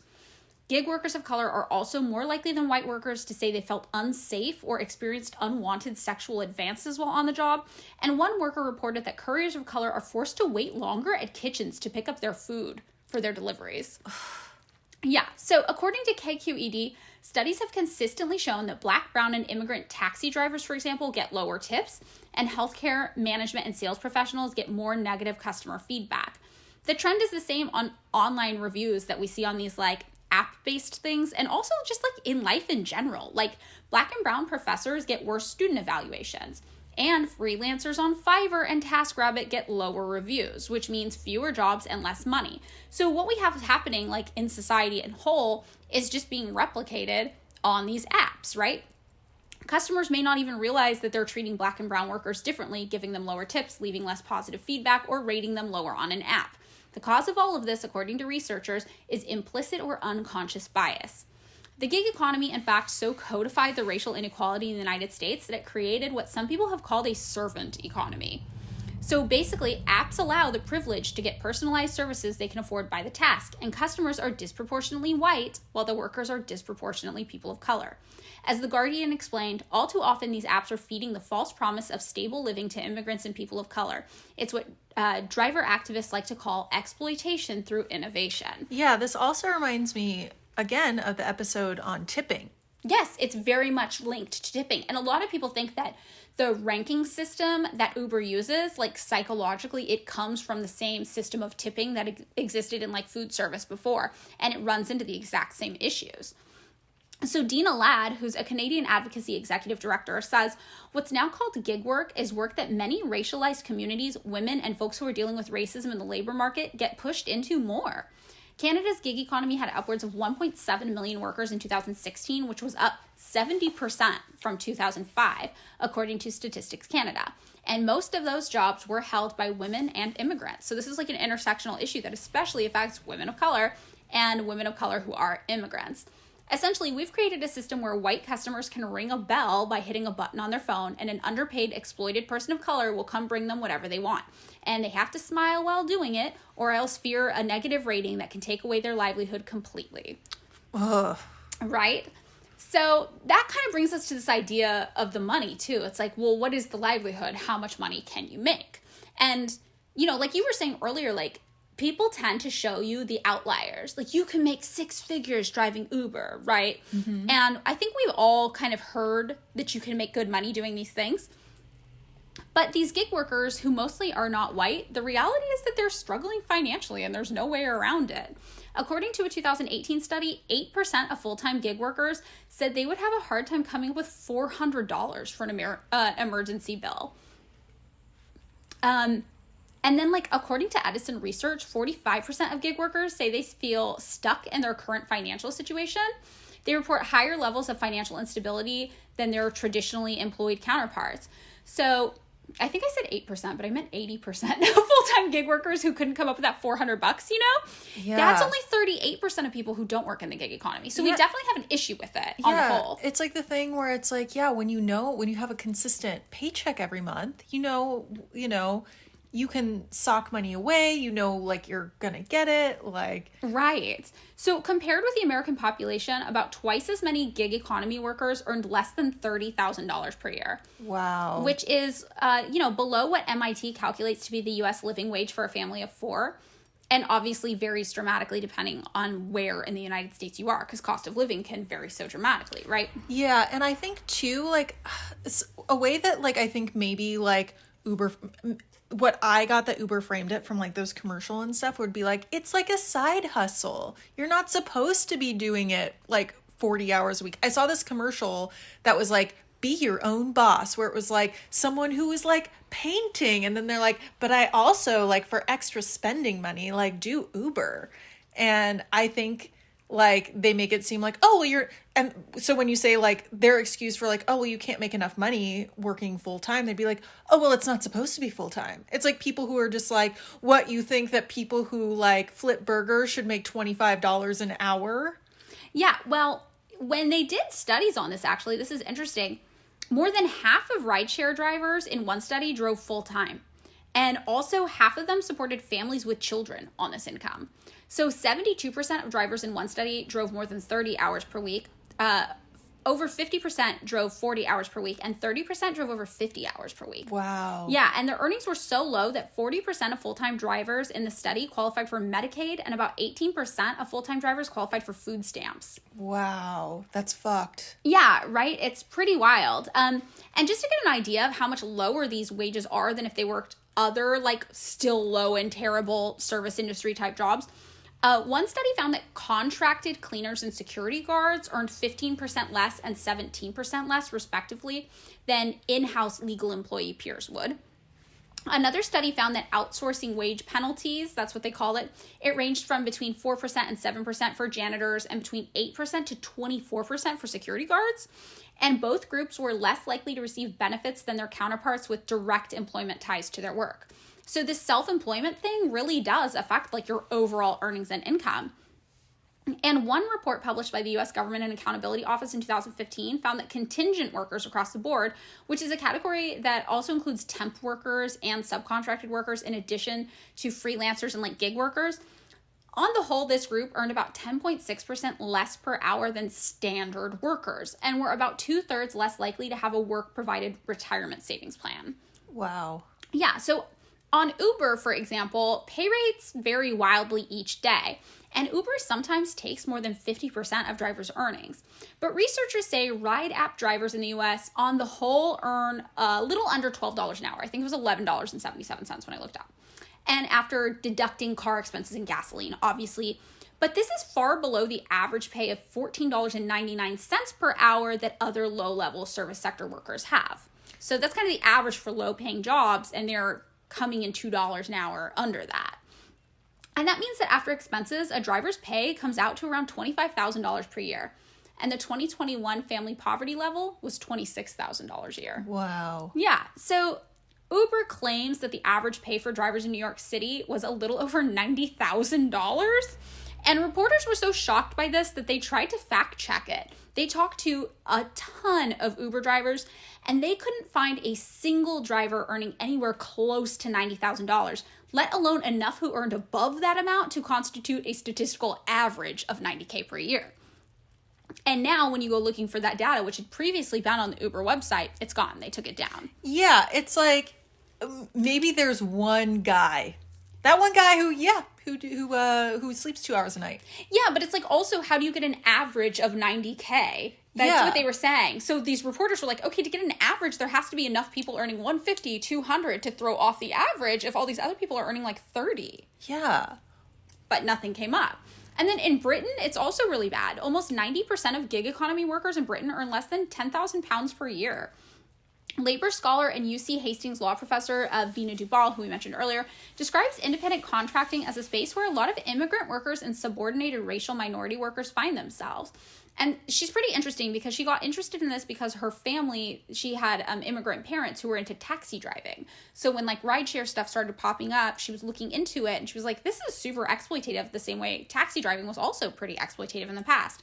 Gig workers of color are also more likely than white workers to say they felt unsafe or experienced unwanted sexual advances while on the job. And one worker reported that couriers of color are forced to wait longer at kitchens to pick up their food for their deliveries. Yeah, so according to KQED, studies have consistently shown that Black, brown, and immigrant taxi drivers, for example, get lower tips, and healthcare management and sales professionals get more negative customer feedback. The trend is the same on online reviews that we see on these app-based things, and also just in life in general. Black and brown professors get worse student evaluations, and freelancers on Fiverr and TaskRabbit get lower reviews, which means fewer jobs and less money. So what we have happening in society in whole is just being replicated on these apps, right? Customers may not even realize that they're treating Black and brown workers differently, giving them lower tips, leaving less positive feedback, or rating them lower on an app. The cause of all of this, according to researchers, is implicit or unconscious bias. The gig economy, in fact, so codified the racial inequality in the United States that it created what some people have called a servant economy. So basically, apps allow the privileged to get personalized services they can afford by the task, and customers are disproportionately white, while the workers are disproportionately people of color. As The Guardian explained, all too often these apps are feeding the false promise of stable living to immigrants and people of color. It's what driver activists like to call exploitation through innovation. Yeah, this also reminds me, again, of the episode on tipping. Yes, it's very much linked to tipping. And a lot of people think that the ranking system that Uber uses, psychologically, it comes from the same system of tipping that existed in food service before. And it runs into the exact same issues. So Dina Ladd, who's a Canadian advocacy executive director, says what's now called gig work is work that many racialized communities, women, and folks who are dealing with racism in the labor market get pushed into more. Canada's gig economy had upwards of 1.7 million workers in 2016, which was up 70% from 2005, according to Statistics Canada. And most of those jobs were held by women and immigrants. So this is an intersectional issue that especially affects women of color and women of color who are immigrants. Essentially, we've created a system where white customers can ring a bell by hitting a button on their phone, and an underpaid, exploited person of color will come bring them whatever they want. And they have to smile while doing it, or else fear a negative rating that can take away their livelihood completely. Ugh. Right? So that kind of brings us to this idea of the money, too. It's well, what is the livelihood? How much money can you make? And, like you were saying earlier, people tend to show you the outliers. You can make 6 figures driving Uber, right? Mm-hmm. And I think we've all kind of heard that you can make good money doing these things. But these gig workers, who mostly are not white, the reality is that they're struggling financially and there's no way around it. According to a 2018 study, 8% of full-time gig workers said they would have a hard time coming up with $400 for an emergency bill. And then, according to Edison Research, 45% of gig workers say they feel stuck in their current financial situation. They report higher levels of financial instability than their traditionally employed counterparts. So I think I said 8%, but I meant 80% of full-time gig workers who couldn't come up with that $400, Yeah. That's only 38% of people who don't work in the gig economy. So we definitely have an issue with it on the whole. It's the thing where it's when you have a consistent paycheck every month, you can sock money away, you're gonna get it, Right. So compared with the American population, about twice as many gig economy workers earned less than $30,000 per year. Wow. Which is, below what MIT calculates to be the U.S. living wage for a family of 4. And obviously varies dramatically depending on where in the United States you are, because cost of living can vary so dramatically, right? Yeah, and I think, too, it's a way that, I think maybe, Uber... What I got that Uber framed it from those commercial and stuff would be it's a side hustle. You're not supposed to be doing it 40 hours a week. I saw this commercial that was be your own boss, where it was like someone who was like painting, and then they're like, but I also like for extra spending money, like do Uber. And I think like they make it seem like, oh, well, and so when you say like their excuse for like, oh, well, you can't make enough money working full time, they'd be like, oh, well, it's not supposed to be full time. It's like people who are just like, what, you think that people who like flip burgers should make $25 an hour? Yeah, well, when they did studies on this, actually, this is interesting. More than half of rideshare drivers in one study drove full time. And also half of them supported families with children on this income. So 72% of drivers in one study drove more than 30 hours per week. Over 50% drove 40 hours per week, and 30% drove over 50 hours per week. Wow. Yeah, and their earnings were so low that 40% of full-time drivers in the study qualified for Medicaid, and about 18% of full-time drivers qualified for food stamps. Wow, that's fucked. Yeah, right? It's pretty wild. And just to get an idea of how much lower these wages are than if they worked other, like, still low and terrible service industry type jobs, one study found that contracted cleaners and security guards earned 15% less and 17% less, respectively, than in-house legal employee peers would. Another study found that outsourcing wage penalties, that's what they call it, it ranged from between 4% and 7% for janitors and between 8% to 24% for security guards. And both groups were less likely to receive benefits than their counterparts with direct employment ties to their work. So this self-employment thing really does affect like your overall earnings and income. And one report published by the U.S. Government and Accountability Office in 2015 found that contingent workers across the board, which is a category that also includes temp workers and subcontracted workers in addition to freelancers and like gig workers, on the whole, this group earned about 10.6% less per hour than standard workers and were about 2/3 less likely to have a work-provided retirement savings plan. Wow. Yeah, so on Uber, for example, pay rates vary wildly each day, and Uber sometimes takes more than 50% of drivers' earnings. But researchers say ride app drivers in the U.S. on the whole earn a little under $12 an hour. I think it was $11.77 when I looked up. And after deducting car expenses and gasoline, obviously. But this is far below the average pay of $14.99 per hour that other low-level service sector workers have. So that's kind of the average for low-paying jobs, and they're coming in $2 an hour under that. And that means that after expenses, a driver's pay comes out to around $25,000 per year. And the 2021 family poverty level was $26,000 a year. Wow. Yeah. So Uber claims that the average pay for drivers in New York City was a little over $90,000. And reporters were so shocked by this that they tried to fact check it. They talked to a ton of Uber drivers, and they couldn't find a single driver earning anywhere close to $90,000, let alone enough who earned above that amount to constitute a statistical average of $90K per year. And now when you go looking for that data, which had previously been on the Uber website, it's gone. They took it down. Yeah, it's like maybe there's one guy. That one guy who sleeps 2 hours a night. Yeah, but it's like also how do you get an average of $90K? That's what they were saying. So these reporters were like, okay, to get an average, there has to be enough people earning $150, $200 to throw off the average if all these other people are earning like $30. Yeah. But nothing came up. And then in Britain, it's also really bad. Almost 90% of gig economy workers in Britain earn less than £10,000 per year. Labor scholar and UC Hastings law professor Vina Dubal, who we mentioned earlier, describes independent contracting as a space where a lot of immigrant workers and subordinated racial minority workers find themselves. And she's pretty interesting because she got interested in this because her family, she had immigrant parents who were into taxi driving. So when like rideshare stuff started popping up, she was looking into it and she was like, this is super exploitative the same way taxi driving was also pretty exploitative in the past.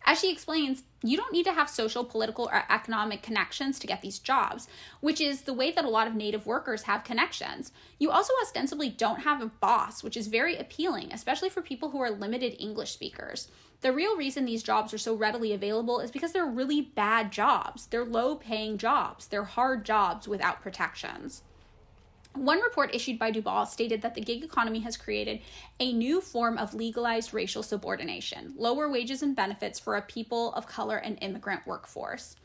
As she explains, you don't need to have social, political, or economic connections to get these jobs, which is the way that a lot of Native workers have connections. You also ostensibly don't have a boss, which is very appealing, especially for people who are limited English speakers. The real reason these jobs are so readily available is because they're really bad jobs. They're low-paying jobs. They're hard jobs without protections. One report issued by Dubal stated that the gig economy has created a new form of legalized racial subordination, lower wages and benefits for a people of color and immigrant workforce.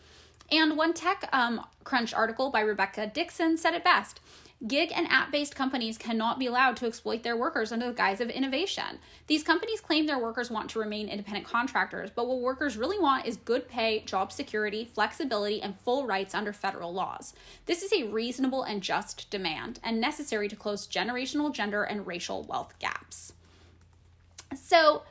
And one TechCrunch article by Rebecca Dixon said it best. Gig and app-based companies cannot be allowed to exploit their workers under the guise of innovation. These companies claim their workers want to remain independent contractors, but what workers really want is good pay, job security, flexibility, and full rights under federal laws. This is a reasonable and just demand, and necessary to close generational, gender, and racial wealth gaps. So,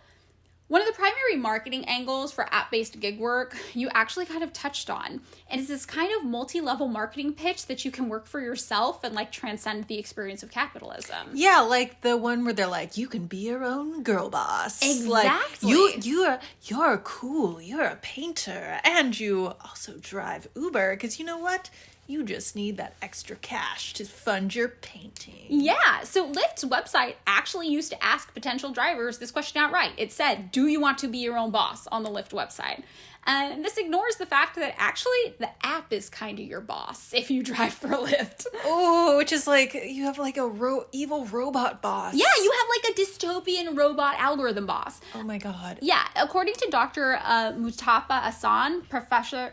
one of the primary marketing angles for app-based gig work you actually kind of touched on. And it's this kind of multi-level marketing pitch that you can work for yourself and like transcend the experience of capitalism. Yeah, like the one where they're like, you can be your own girl boss. Exactly. Like, you're cool, you're a painter, and you also drive Uber, because you know what? You just need that extra cash to fund your painting. Yeah, so Lyft's website actually used to ask potential drivers this question outright. It said, do you want to be your own boss on the Lyft website? And this ignores the fact that actually the app is kind of your boss if you drive for Lyft. Oh, which is like, you have like a evil robot boss. Yeah, you have like a dystopian robot algorithm boss. Oh my God. Yeah, according to Dr. Mustafa Hassan, professor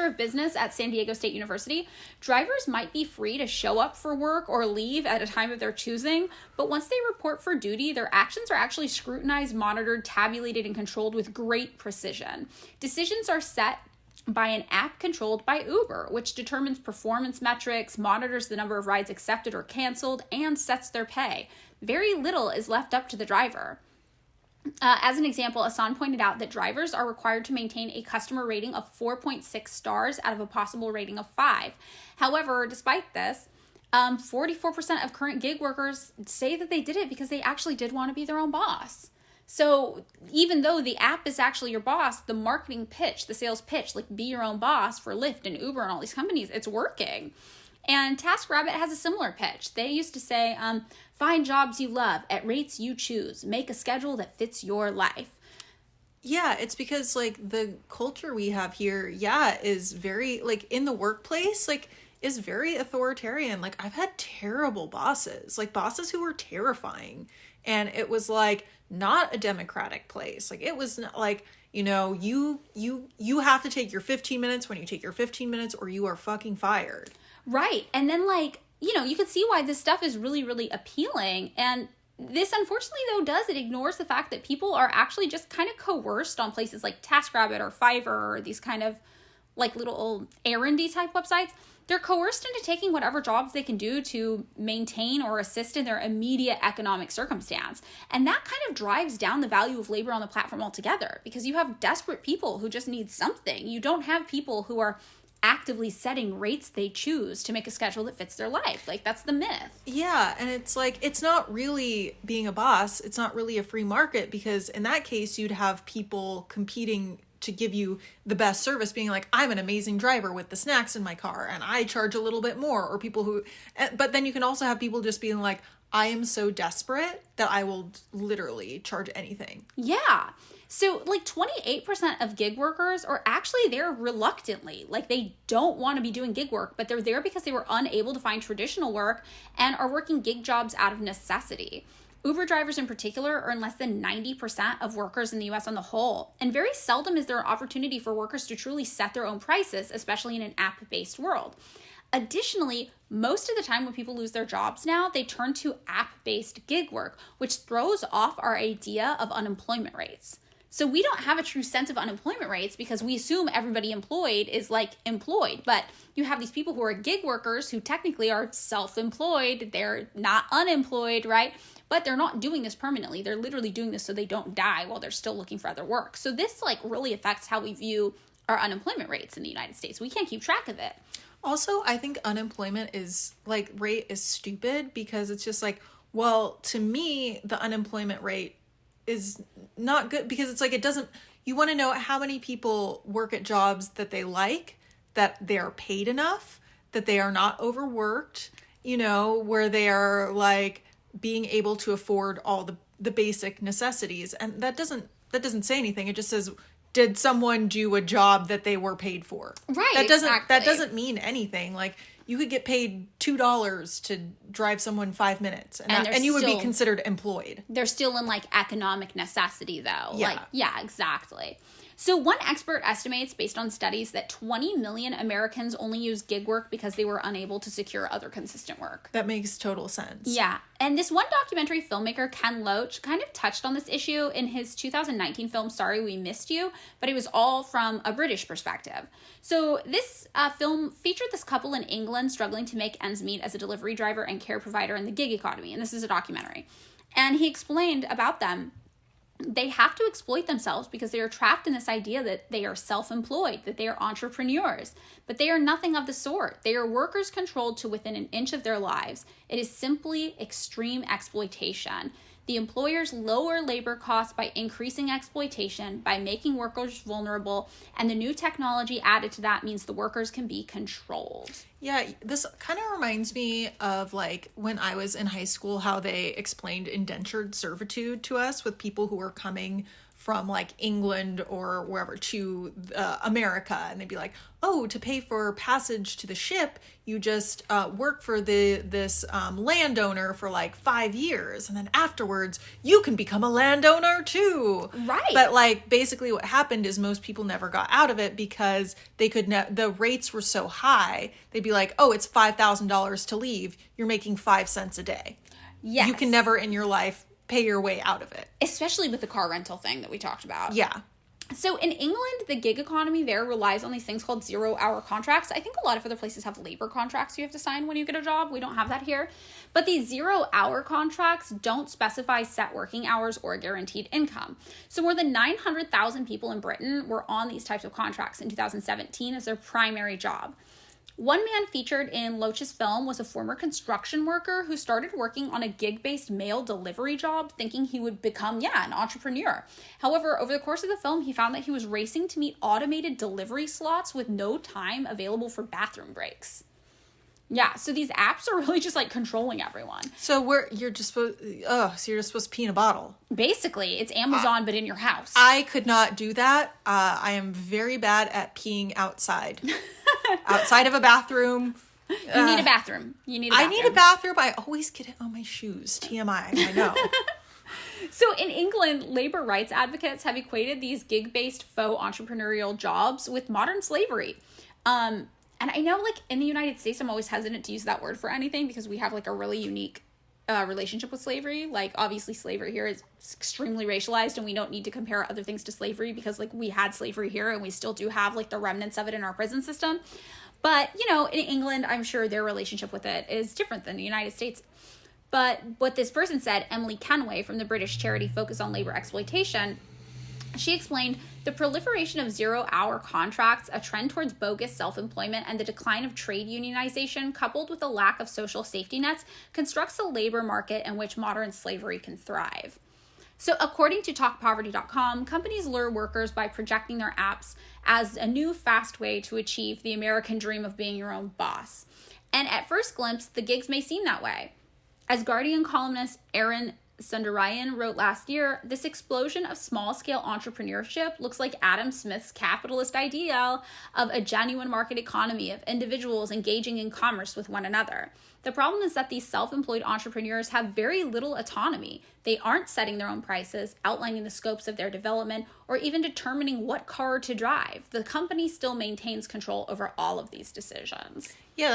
of business at San Diego State University, drivers might be free to show up for work or leave at a time of their choosing, but once they report for duty, their actions are actually scrutinized, monitored, tabulated, and controlled with great precision. Decisions are set by an app controlled by Uber, which determines performance metrics, monitors the number of rides accepted or canceled, and sets their pay. Very little is left up to the driver. As an example, Hassan pointed out that drivers are required to maintain a customer rating of 4.6 stars out of a possible rating of 5. However, despite this, 44% of current gig workers say that they did it because they actually did want to be their own boss. So even though the app is actually your boss, the marketing pitch, the sales pitch, like be your own boss for Lyft and Uber and all these companies, it's working. And TaskRabbit has a similar pitch. They used to say, find jobs you love at rates you choose. Make a schedule that fits your life. Yeah, it's because like the culture we have here, is very like in the workplace, like is very authoritarian. Like I've had terrible bosses, like bosses who were terrifying. And it was like not a democratic place. Like it was not like, you know, you have to take your 15 minutes when you take your 15 minutes or you are fucking fired. Right. And then like, you know, you can see why this stuff is really, really appealing. And this unfortunately though it ignores the fact that people are actually just kind of coerced on places like TaskRabbit or Fiverr or these kind of like little old errandy type websites. They're coerced into taking whatever jobs they can do to maintain or assist in their immediate economic circumstance. And that kind of drives down the value of labor on the platform altogether because you have desperate people who just need something. You don't have people who are actively setting rates they choose to make a schedule that fits their life. Like that's the myth. Yeah, and it's like it's not really being a boss. It's not really a free market because in that case you'd have people competing to give you the best service, being like, I'm an amazing driver with the snacks in my car and I charge a little bit more, or people who, but then you can also have people just being like, I am so desperate that I will literally charge anything. Yeah. So like 28% of gig workers are actually there reluctantly. Like they don't want to be doing gig work, but they're there because they were unable to find traditional work and are working gig jobs out of necessity. Uber drivers in particular earn less than 90% of workers in the US on the whole, and very seldom is there an opportunity for workers to truly set their own prices, especially in an app-based world. Additionally, most of the time when people lose their jobs now, they turn to app-based gig work, which throws off our idea of unemployment rates. So we don't have a true sense of unemployment rates because we assume everybody employed is like employed. But you have these people who are gig workers who technically are self-employed. They're not unemployed, right? But they're not doing this permanently. They're literally doing this so they don't die while they're still looking for other work. So this like really affects how we view our unemployment rates in the United States. We can't keep track of it. Also, I think unemployment is like rate is stupid because it's just like, well, to me, the unemployment rate is not good because it's like it doesn't, you want to know how many people work at jobs that they like, that they are paid enough, that they are not overworked, you know, where they are like being able to afford all the basic necessities. And that doesn't say anything. It just says, did someone do a job that they were paid for? Right. That doesn't mean anything. Like you could get paid $2 to drive someone 5 minutes, and you would be considered employed. They're still in like economic necessity, though. Yeah. Like, yeah, exactly. So one expert estimates, based on studies, that 20 million Americans only use gig work because they were unable to secure other consistent work. That makes total sense. Yeah. And this one documentary filmmaker, Ken Loach, kind of touched on this issue in his 2019 film, Sorry We Missed You, but it was all from a British perspective. So this film featured this couple in England struggling to make ends meet as a delivery driver and care provider in the gig economy. And this is a documentary. And he explained about them. They have to exploit themselves because they are trapped in this idea that they are self-employed, that they are entrepreneurs. But they are nothing of the sort. They are workers controlled to within an inch of their lives. It is simply extreme exploitation. The employers lower labor costs by increasing exploitation, by making workers vulnerable, and the new technology added to that means the workers can be controlled. Yeah, this kind of reminds me of like when I was in high school, how they explained indentured servitude to us with people who were coming from like England or wherever to America, and they'd be like, oh, to pay for passage to the ship, you just work for this landowner for like 5 years, and then afterwards you can become a landowner too. Right. But like basically what happened is most people never got out of it because they could the rates were so high. They'd be like, oh, it's $5,000 to leave. You're making 5 cents a day. Yes. You can never in your life pay your way out of it. Especially with the car rental thing that we talked about. Yeah. So in England, the gig economy there relies on these things called 0-hour contracts. I think a lot of other places have labor contracts you have to sign when you get a job. We don't have that here. But these 0-hour contracts don't specify set working hours or guaranteed income. So more than 900,000 people in Britain were on these types of contracts in 2017 as their primary job. One man featured in Loach's film was a former construction worker who started working on a gig-based mail delivery job thinking he would become, an entrepreneur. However, over the course of the film, he found that he was racing to meet automated delivery slots with no time available for bathroom breaks. Yeah, so these apps are really just like controlling everyone. So you're just supposed to pee in a bottle. Basically, it's Amazon but in your house. I could not do that. I am very bad at peeing outside. Outside of a bathroom. You need a bathroom. I need a bathroom. I always get it on my shoes. TMI, I know. So in England, labor rights advocates have equated these gig-based faux entrepreneurial jobs with modern slavery. And I know, like, in the United States, I'm always hesitant to use that word for anything because we have, like, a really unique relationship with slavery. Like, obviously, slavery here is extremely racialized, and we don't need to compare other things to slavery because, like, we had slavery here, and we still do have, like, the remnants of it in our prison system. But, in England, I'm sure their relationship with it is different than the United States. But what this person said, Emily Kenway from the British charity Focus on Labor Exploitation, she explained the proliferation of 0-hour contracts, a trend towards bogus self-employment, and the decline of trade unionization, coupled with a lack of social safety nets, constructs a labor market in which modern slavery can thrive. So according to TalkPoverty.com, companies lure workers by projecting their apps as a new fast way to achieve the American dream of being your own boss. And at first glimpse, the gigs may seem that way. As Guardian columnist Aaron Sundarayan wrote last year, this explosion of small-scale entrepreneurship looks like Adam Smith's capitalist ideal of a genuine market economy of individuals engaging in commerce with one another. The problem is that these self-employed entrepreneurs have very little autonomy. They aren't setting their own prices, outlining the scopes of their development, or even determining what car to drive. The company still maintains control over all of these decisions. Yeah,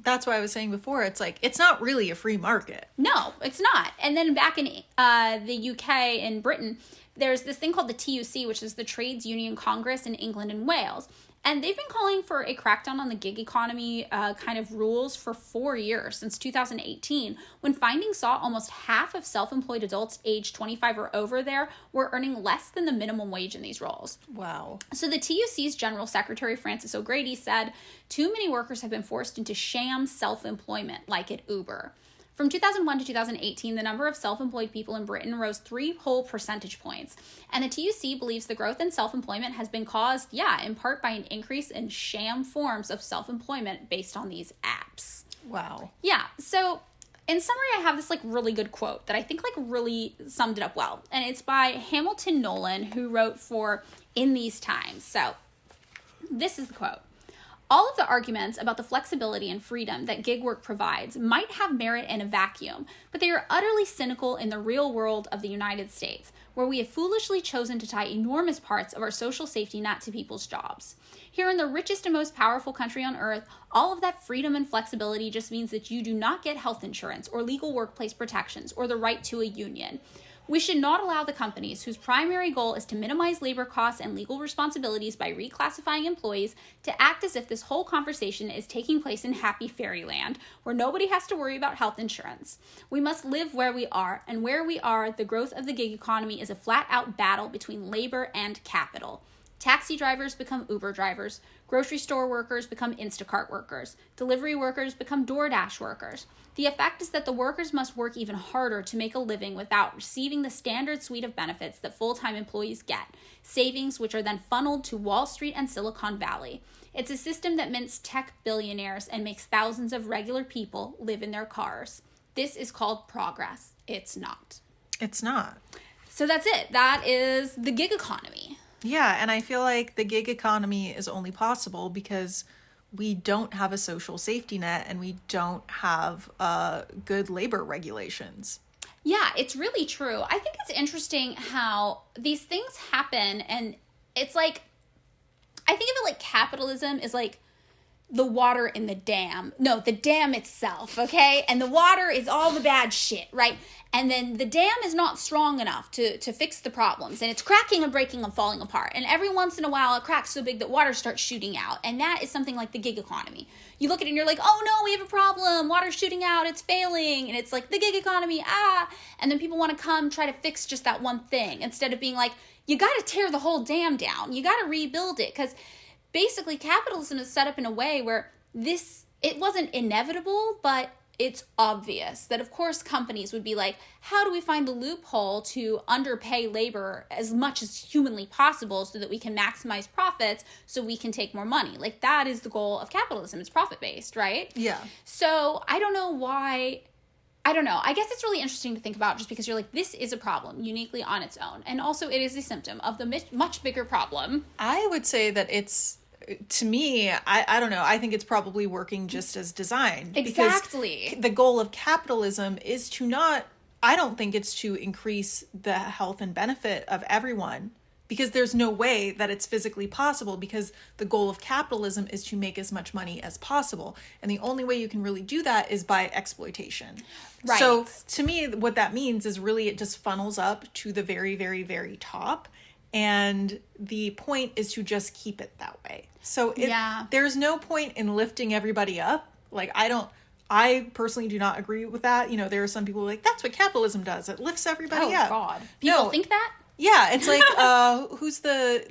that's why I was saying before. It's like, it's not really a free market. No, it's not. And then back in the UK and Britain, there's this thing called the TUC, which is the Trades Union Congress in England and Wales. And they've been calling for a crackdown on the gig economy kind of rules for 4 years, since 2018, when findings saw almost half of self-employed adults aged 25 or over there were earning less than the minimum wage in these roles. Wow. So the TUC's General Secretary, Francis O'Grady, said, too many workers have been forced into sham self-employment, like at Uber. From 2001 to 2018, the number of self-employed people in Britain rose 3 whole percentage points. And the TUC believes the growth in self-employment has been caused, in part by an increase in sham forms of self-employment based on these apps. Wow. Yeah, so in summary, I have this really good quote that I think really summed it up well. And it's by Hamilton Nolan, who wrote for In These Times. So this is the quote. All of the arguments about the flexibility and freedom that gig work provides might have merit in a vacuum, but they are utterly cynical in the real world of the United States, where we have foolishly chosen to tie enormous parts of our social safety net to people's jobs. Here in the richest and most powerful country on earth, all of that freedom and flexibility just means that you do not get health insurance or legal workplace protections or the right to a union. We should not allow the companies whose primary goal is to minimize labor costs and legal responsibilities by reclassifying employees to act as if this whole conversation is taking place in happy fairyland, where nobody has to worry about health insurance. We must live where we are, and where we are, the growth of the gig economy is a flat-out battle between labor and capital. Taxi drivers become Uber drivers. Grocery store workers become Instacart workers. Delivery workers become DoorDash workers. The effect is that the workers must work even harder to make a living without receiving the standard suite of benefits that full-time employees get, savings which are then funneled to Wall Street and Silicon Valley. It's a system that mints tech billionaires and makes thousands of regular people live in their cars. This is called progress. It's not. It's not. So that's it. That is the gig economy. Yeah, and I feel like the gig economy is only possible because we don't have a social safety net and we don't have good labor regulations. Yeah, it's really true. I think it's interesting how these things happen, and it's like, I think of it like capitalism is like the water in the dam. No, the dam itself, okay? And the water is all the bad shit, right? And then the dam is not strong enough to fix the problems. And it's cracking and breaking and falling apart. And every once in a while, it cracks so big that water starts shooting out. And that is something like the gig economy. You look at it and you're like, oh no, we have a problem. Water's shooting out. It's failing. And it's like the gig economy, And then people want to come try to fix just that one thing. Instead of being like, you got to tear the whole dam down. You got to rebuild it. Because basically, capitalism is set up in a way where it wasn't inevitable, but it's obvious that, of course, companies would be like, how do we find the loophole to underpay labor as much as humanly possible so that we can maximize profits so we can take more money? Like, that is the goal of capitalism. It's profit-based, right? Yeah. So I don't know why. I don't know. I guess it's really interesting to think about just because you're like, this is a problem uniquely on its own. And also it is a symptom of the much bigger problem. I would say that it's, to me, I don't know. I think it's probably working just as designed. Exactly. Because the goal of capitalism is to not, I don't think it's to increase the health and benefit of everyone, because there's no way that it's physically possible, because the goal of capitalism is to make as much money as possible. And the only way you can really do that is by exploitation. Right. So to me, what that means is really it just funnels up to the very, very, very top. And the point is to just keep it that way. So there's no point in lifting everybody up. Like, I personally do not agree with that. You know, there are some people who are like, that's what capitalism does. It lifts everybody up. Oh, God. People think that? Yeah. It's like,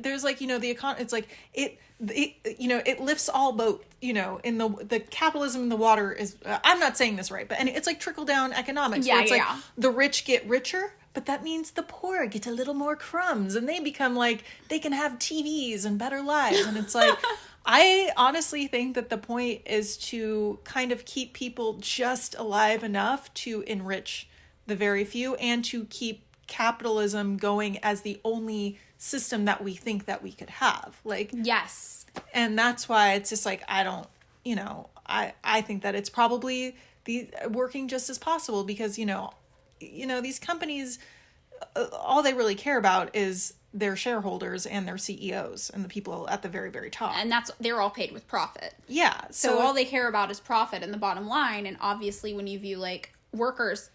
there's like, you know, it's like, it lifts all boats, you know, in the capitalism in the water is, I'm not saying this right, but it's like trickle down economics. Yeah, where it's like the rich get richer. But that means the poor get a little more crumbs and they become like, they can have TVs and better lives. And it's like, I honestly think that the point is to kind of keep people just alive enough to enrich the very few and to keep capitalism going as the only system that we think that we could have. Like, yes. And that's why it's just like, I don't, you know, I think that it's probably working just as possible because, you know, these companies, all they really care about is their shareholders and their CEOs and the people at the very, very top. And they're all paid with profit. Yeah. So all they care about is profit and the bottom line. And obviously when you view like workers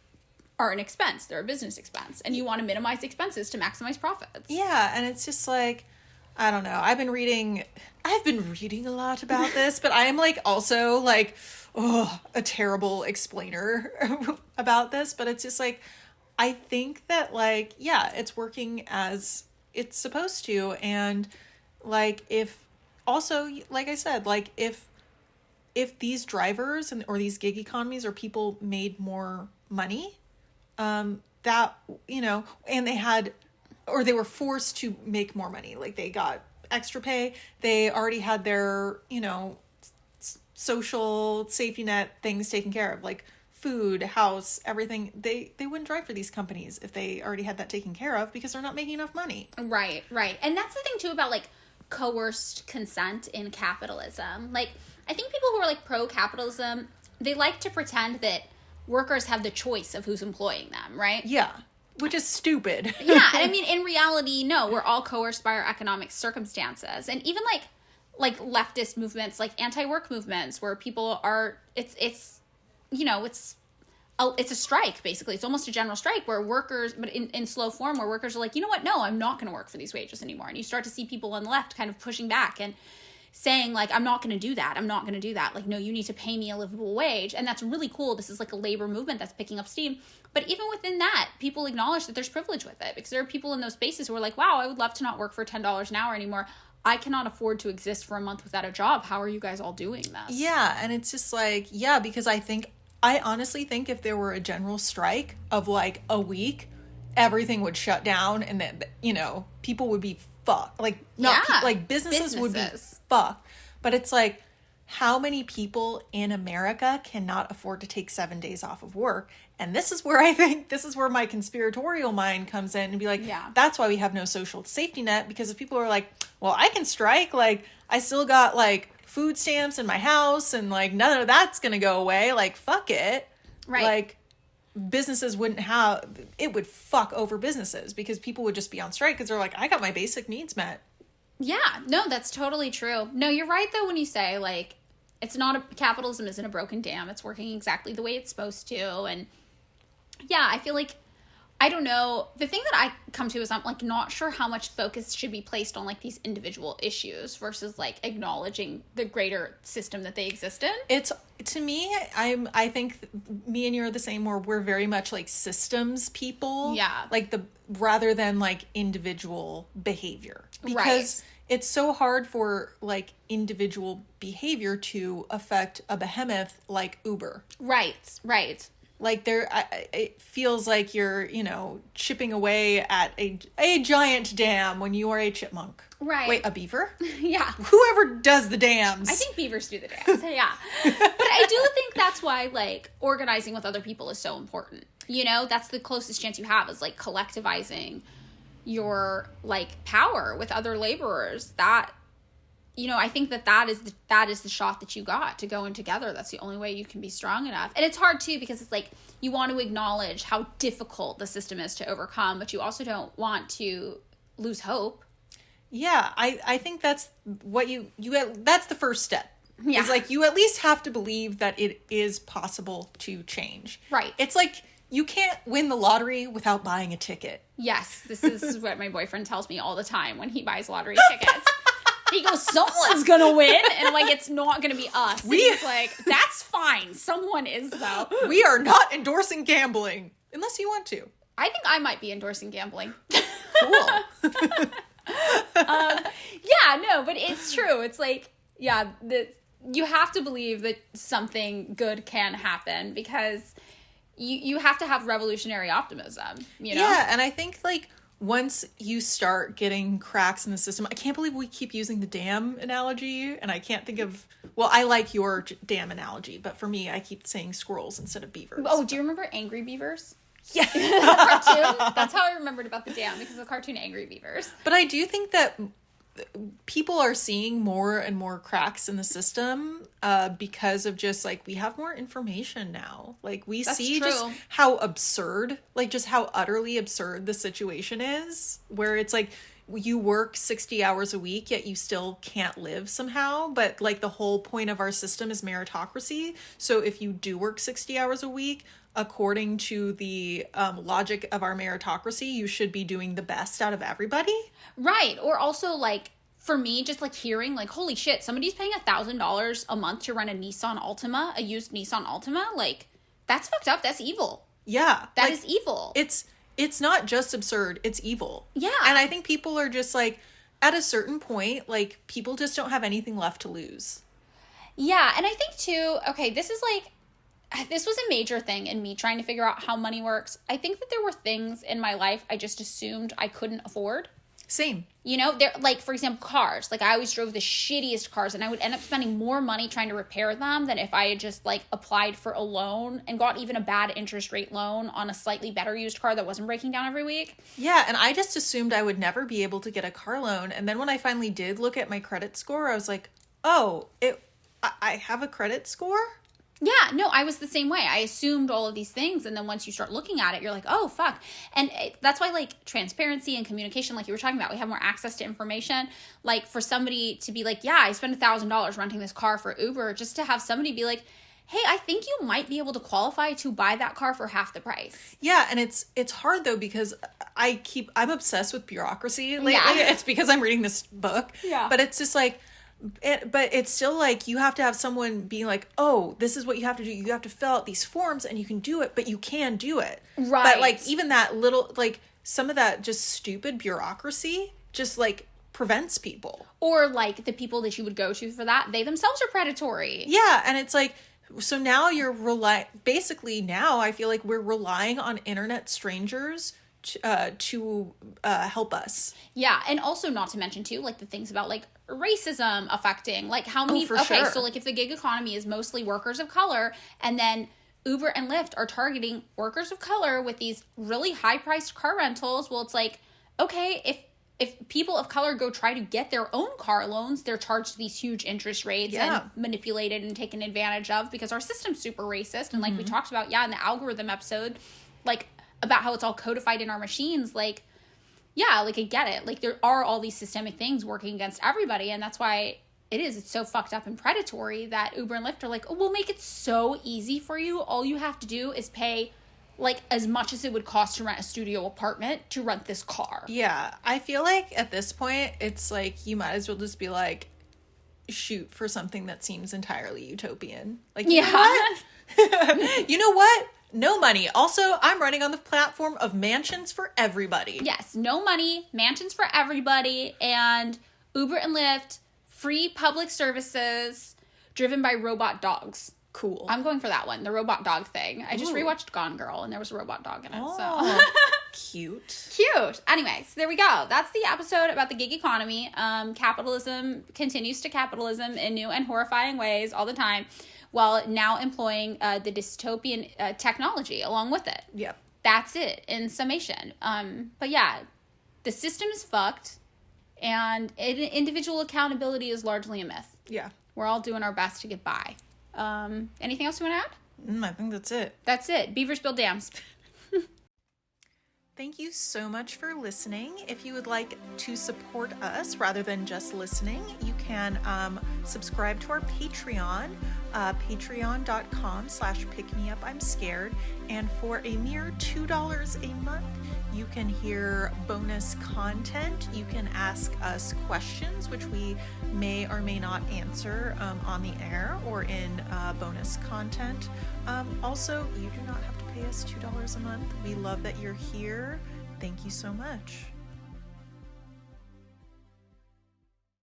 are an expense, they're a business expense, and you want to minimize expenses to maximize profits. Yeah. And it's just like, I don't know. I've been reading a lot about this, but I am like also like, a terrible explainer about this, but it's just like, I think that like, yeah, it's working as it's supposed to. And like, if also, like I said, like if these drivers or these gig economies or people made more money, that, you know, and they were forced to make more money, like they got extra pay, they already had their, you know, social safety net things taken care of, like food, house, everything. They wouldn't drive for these companies if they already had that taken care of because they're not making enough money. Right. And that's the thing too about like coerced consent in capitalism. Like, I think people who are like pro-capitalism, they like to pretend that workers have the choice of who's employing them, right? Yeah. Which is stupid. Yeah, and I mean, in reality, no, we're all coerced by our economic circumstances. And even like leftist movements, like anti-work movements, where people are, it's you know, it's a strike, basically. It's almost a general strike where workers, but in slow form, where workers are like, you know what, no, I'm not going to work for these wages anymore. And you start to see people on the left kind of pushing back and saying, like, I'm not going to do that. I'm not going to do that. Like, no, you need to pay me a livable wage. And that's really cool. This is like a labor movement that's picking up steam. But even within that, people acknowledge that there's privilege with it, because there are people in those spaces who are like, wow, I would love to not work for $10 an hour anymore. I cannot afford to exist for a month without a job. How are you guys all doing this? Yeah, and it's just like, yeah, because I honestly think if there were a general strike of like a week, everything would shut down, and then, you know, people would be fucked. Like, like businesses would be fucked. But it's like, how many people in America cannot afford to take 7 days off of work? And this is where my conspiratorial mind comes in and be like, yeah, that's why we have no social safety net, because if people are like, well, I can strike, like, I still got like food stamps in my house, and like none of that's gonna go away, like, fuck it. Right. Like, businesses it would fuck over businesses, because people would just be on strike because they're like, I got my basic needs met. Yeah, no, that's totally true. No, you're right, though, when you say, like, capitalism isn't a broken dam. It's working exactly the way it's supposed to. And yeah, I feel like, I don't know. The thing that I come to is I'm like not sure how much focus should be placed on like these individual issues versus like acknowledging the greater system that they exist in. It's, to me, I think me and you are the same, where we're very much like systems people. Yeah. Like rather than like individual behavior. Because right. It's so hard for like individual behavior to affect a behemoth like Uber. Right. Like it feels like you're, you know, chipping away at a giant dam when you are a chipmunk. Right. Wait, a beaver? Yeah. Whoever does the dams. I think beavers do the dams. Yeah. But I do think that's why like organizing with other people is so important. You know, that's the closest chance you have, is like collectivizing your like power with other laborers. That, you know, I think that is the shot that you got to go in together. That's the only way you can be strong enough. And it's hard too, because it's like you want to acknowledge how difficult the system is to overcome, but you also don't want to lose hope. Yeah, I think that's what that's the first step. Yeah. It's like you at least have to believe that it is possible to change. Right. It's like you can't win the lottery without buying a ticket. Yes, this is what my boyfriend tells me all the time when he buys lottery tickets. He goes, someone's gonna win, and I'm like, it's not gonna be us. He's like, that's fine. Someone is, though. We are not endorsing gambling unless you want to. I think I might be endorsing gambling. Cool. Yeah, no, but it's true. It's like, yeah, you have to believe that something good can happen, because you have to have revolutionary optimism, you know? Yeah, and I think, like, once you start getting cracks in the system, I can't believe we keep using the dam analogy, and I can't think of, well, I like your dam analogy, but for me, I keep saying squirrels instead of beavers. Oh, do you remember Angry Beavers? Yeah. The cartoon? That's how I remembered about the dam, because of the cartoon Angry Beavers. But I do think that people are seeing more and more cracks in the system because of just like, we have more information now. Like we see just how absurd, like just how utterly absurd the situation is, where it's like you work 60 hours a week, yet you still can't live somehow. But like the whole point of our system is meritocracy. So if you do work 60 hours a week, according to the logic of our meritocracy, you should be doing the best out of everybody. Right. Or also, like, for me, just like hearing, like, holy shit, somebody's paying $1,000 a month to run a Nissan Altima, a used Nissan Altima. Like, that's fucked up. That's evil. Yeah. That is evil. It's not just absurd. It's evil. Yeah. And I think people are just like, at a certain point, like, people just don't have anything left to lose. Yeah. And I think, too, okay, this was a major thing in me trying to figure out how money works. I think that there were things in my life I just assumed I couldn't afford. Same. You know, they're like, for example, cars. Like, I always drove the shittiest cars, and I would end up spending more money trying to repair them than if I had just, like, applied for a loan and got even a bad interest rate loan on a slightly better used car that wasn't breaking down every week. Yeah, and I just assumed I would never be able to get a car loan. And then when I finally did look at my credit score, I was like, oh, I have a credit score? Yeah, no, I was the same way. I assumed all of these things, and then once you start looking at it, you're like, oh, fuck. And that's why, like, transparency and communication, like you were talking about, we have more access to information. Like, for somebody to be like, yeah, I spent $1,000 renting this car for Uber, just to have somebody be like, hey, I think you might be able to qualify to buy that car for half the price. Yeah, and it's hard, though, because I'm obsessed with bureaucracy lately. Yeah. It's because I'm reading this book. Yeah. But it's just like, but it's still like you have to have someone being like, oh, this is what you have to do. You have to fill out these forms and you can do it, but you can do it. Right. But like even that little, like some of that just stupid bureaucracy just like prevents people. Or like the people that you would go to for that, they themselves are predatory. Yeah. And it's like, so now basically now I feel like we're relying on internet strangers to help us. Yeah, and also not to mention too, like the things about like racism affecting, like how many. Sure. So like if the gig economy is mostly workers of color, and then Uber and Lyft are targeting workers of color with these really high priced car rentals, well, it's like, okay, if people of color go try to get their own car loans, they're charged these huge interest rates and manipulated and taken advantage of because our system's super racist. And like we talked about, in the algorithm episode, like about how it's all codified in our machines, like, yeah, like I get it. Like there are all these systemic things working against everybody. And that's why it's so fucked up and predatory that Uber and Lyft are like, oh, we'll make it so easy for you. All you have to do is pay like as much as it would cost to rent a studio apartment to rent this car. Yeah. I feel like at this point, it's like you might as well just be like, shoot for something that seems entirely utopian. Like, you know what? You know what? No money. Also, I'm running on the platform of mansions for everybody. Yes, no money, mansions for everybody, and Uber and Lyft, free public services driven by robot dogs. Cool. I'm going for that one, the robot dog thing. I just rewatched Gone Girl, and there was a robot dog in it. Oh, so cute. Anyway, so there we go. That's the episode about the gig economy. Capitalism continues to capitalism in new and horrifying ways all the time, while now employing the dystopian technology along with it. Yep. That's it in summation. But yeah, the system is fucked, and individual accountability is largely a myth. Yeah. We're all doing our best to get by. Anything else you want to add? I think that's it. That's it. Beavers build dams. Thank you so much for listening. If you would like to support us rather than just listening, you can subscribe to our Patreon, patreon.com/pickmeupimscared. And for a mere $2 a month, you can hear bonus content. You can ask us questions, which we may or may not answer on the air or in bonus content. Also, you do not have to pay us $2 a month. We love that you're here. Thank you so much.